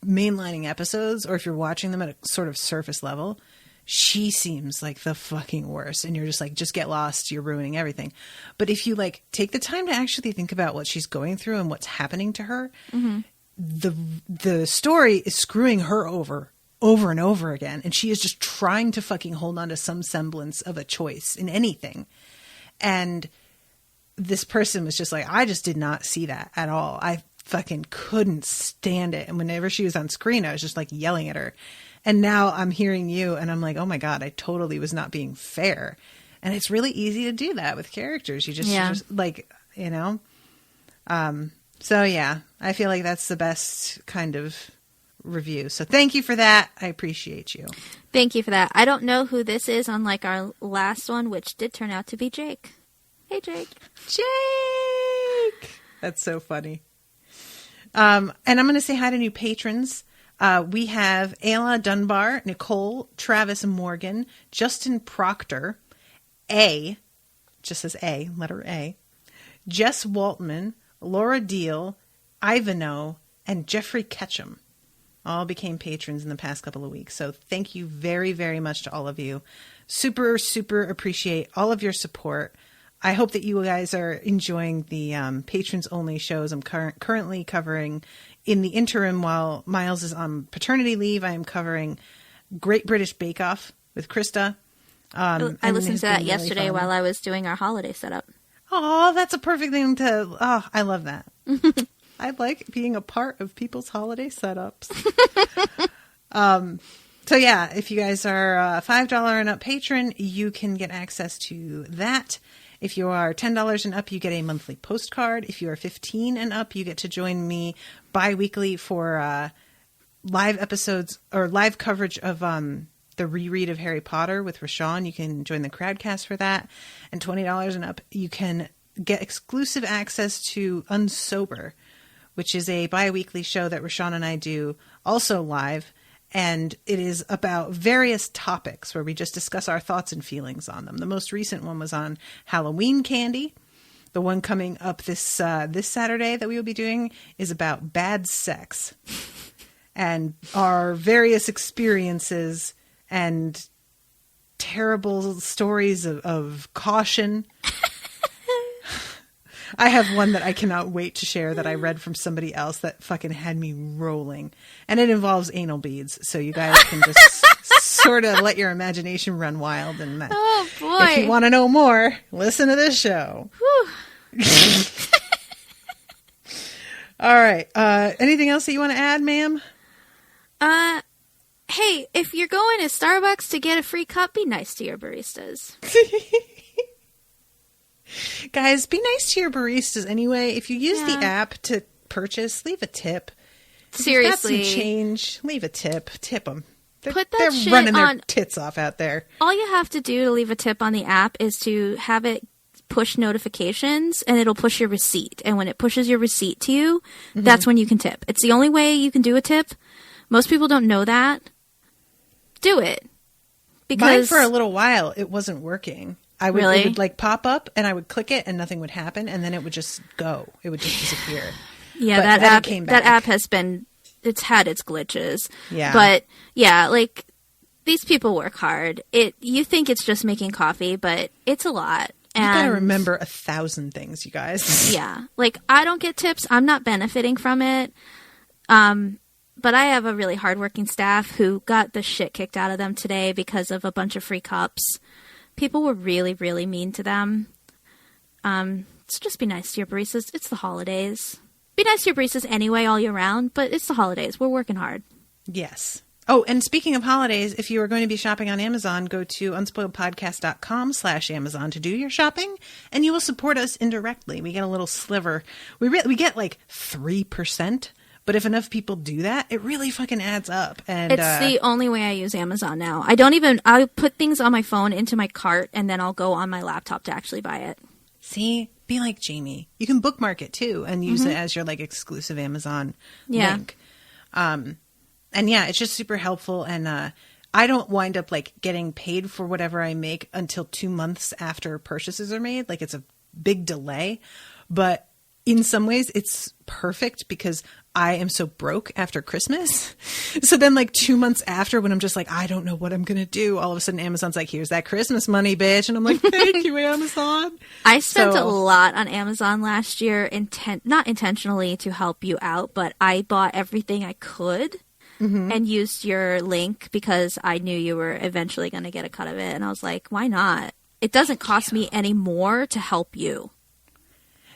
Speaker 3: mainlining episodes, or if you're watching them at a sort of surface level, she seems like the fucking worst. And you're just like, just get lost. You're ruining everything. But if you like take the time to actually think about what she's going through and what's happening to her, the story is screwing her over and over again. And she is just trying to fucking hold on to some semblance of a choice in anything. And this person was just like, I just did not see that at all. I fucking couldn't stand it. And whenever she was on screen, I was just like yelling at her. And now I'm hearing you and I'm like, oh my God, I totally was not being fair. And it's really easy to do that with characters. You just like, so yeah, I feel like that's the best kind of review. So thank you for that. I appreciate you.
Speaker 4: Thank you for that. I don't know who this is, unlike our last one, which did turn out to be Jake. Hey, Jake.
Speaker 3: Jake! That's so funny. And I'm going to say hi to new patrons. We have Ayla Dunbar, Nicole, Travis Morgan, Justin Proctor, just says A, letter A, Jess Waltman, Laura Deal, Ivano, and Jeffrey Ketchum. All became patrons in the past couple of weeks. So thank you very, very much to all of you. Super, super appreciate all of your support. I hope that you guys are enjoying the patrons-only shows I'm currently covering. In the interim, while Miles is on paternity leave, I am covering Great British Bake Off with Krista.
Speaker 4: I listened to that yesterday while I was doing our holiday setup.
Speaker 3: Oh, that's a perfect thing to... Oh, I love that. I like being a part of people's holiday setups. So yeah, if you guys are a $5 and up patron, you can get access to that. If you are $10 and up, you get a monthly postcard. If you are 15 and up, you get to join me bi-weekly for live episodes or live coverage of the reread of Harry Potter with Rashawn. You can join the Crowdcast for that. And $20 and up, you can get exclusive access to Unsober, which is a bi-weekly show that Rashawn and I do also live. And it is about various topics where we just discuss our thoughts and feelings on them. The most recent one was on Halloween candy. The one coming up this Saturday that we will be doing is about bad sex and our various experiences and terrible stories of caution. I have one that I cannot wait to share that I read from somebody else that fucking had me rolling. And it involves anal beads. So you guys can just sort of let your imagination run wild. And
Speaker 4: oh, boy.
Speaker 3: If you want to know more, listen to this show. All right. Anything else that you want to add, ma'am?
Speaker 4: Hey, if you're going to Starbucks to get a free cup, be nice to your baristas.
Speaker 3: Guys, be nice to your baristas anyway. If you use the app to purchase, leave a tip.
Speaker 4: Seriously.
Speaker 3: If you've got some change, leave a tip. Tip them.
Speaker 4: They're
Speaker 3: shit running their tits off out there.
Speaker 4: All you have to do to leave a tip on the app is to have it push notifications, and it'll push your receipt. And when it pushes your receipt to you, that's when you can tip. It's the only way you can do a tip. Most people don't know that. Do it. Because
Speaker 3: mine, for a little while, it wasn't working. I would,
Speaker 4: Really?
Speaker 3: It would like pop up and I would click it and nothing would happen. And then it would just go. It would just disappear.
Speaker 4: Yeah,
Speaker 3: But
Speaker 4: that
Speaker 3: then it
Speaker 4: app,
Speaker 3: came
Speaker 4: that
Speaker 3: back.
Speaker 4: app has been, it's had its glitches.
Speaker 3: Yeah.
Speaker 4: But yeah, like these people work hard. You think it's just making coffee, but it's a lot.
Speaker 3: You got to
Speaker 4: And-
Speaker 3: remember 1,000 things, you guys.
Speaker 4: Yeah. Like, I don't get tips. I'm not benefiting from it. But I have a really hardworking staff who got the shit kicked out of them today because of a bunch of free cups. People were really, really mean to them. So just be nice to your baristas. It's the holidays. Be nice to your baristas anyway all year round, but it's the holidays. We're working hard.
Speaker 3: Yes. Oh, and speaking of holidays, if you are going to be shopping on Amazon, go to unspoiledpodcast.com/Amazon to do your shopping, and you will support us indirectly. We get a little sliver. We get like 3%, but if enough people do that, it really fucking adds up. And
Speaker 4: It's the only way I use Amazon now. I put things on my phone into my cart, and then I'll go on my laptop to actually buy it.
Speaker 3: see, be like Jamie. You can bookmark it too and use it as your like exclusive Amazon link. And yeah, it's just super helpful. And I don't wind up like getting paid for whatever I make until 2 months after purchases are made. Like it's a big delay, but in some ways it's perfect because I am so broke after Christmas. So then like 2 months after, when I'm just like, I don't know what I'm going to do, all of a sudden Amazon's like, here's that Christmas money, bitch. And I'm like, thank you, Amazon.
Speaker 4: I spent
Speaker 3: So-
Speaker 4: a lot on Amazon last year, not intentionally to help you out, but I bought everything I could and used your link because I knew you were eventually going to get a cut of it. And I was like, why not? It doesn't cost me any more to help you.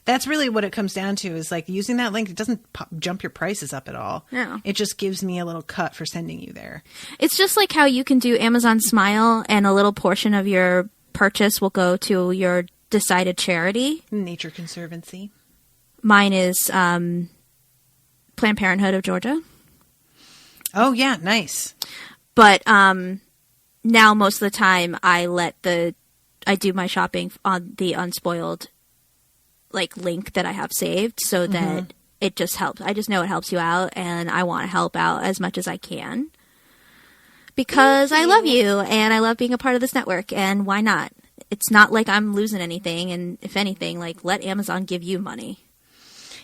Speaker 3: That's really what it comes down to, is like using that link. It doesn't jump your prices up at all.
Speaker 4: No.
Speaker 3: It just gives me a little cut for sending you there.
Speaker 4: It's just like how you can do Amazon Smile and a little portion of your purchase will go to your decided charity.
Speaker 3: Nature Conservancy.
Speaker 4: Mine is Planned Parenthood of Georgia.
Speaker 3: Oh, yeah. Nice.
Speaker 4: But now most of the time I do my shopping on the Unspoiled like link that I have saved so that it just helps. I just know it helps you out, and I want to help out as much as I can because I love you and I love being a part of this network, and why not? It's not like I'm losing anything, and if anything, like let Amazon give you money.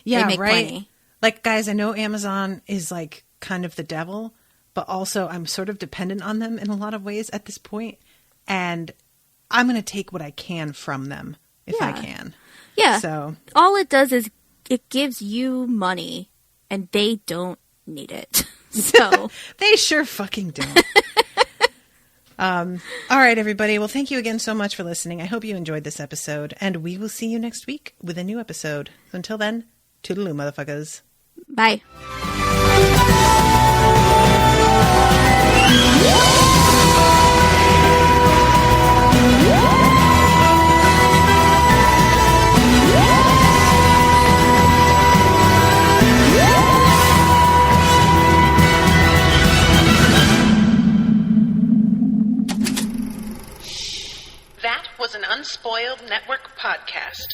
Speaker 3: Yeah,
Speaker 4: They make
Speaker 3: right.
Speaker 4: plenty.
Speaker 3: Like, guys, I know Amazon is like kind of the devil, but also I'm sort of dependent on them in a lot of ways at this point, and I'm going to take what I can from them if I
Speaker 4: Yeah.
Speaker 3: can.
Speaker 4: Yeah.
Speaker 3: So
Speaker 4: All it does is it gives you money, and they don't need it. So
Speaker 3: they sure fucking don't. All right, everybody. Well, thank you again so much for listening. I hope you enjoyed this episode, and we will see you next week with a new episode. Until then, toodaloo, motherfuckers.
Speaker 4: bye.
Speaker 2: That was an Unspoiled Network podcast.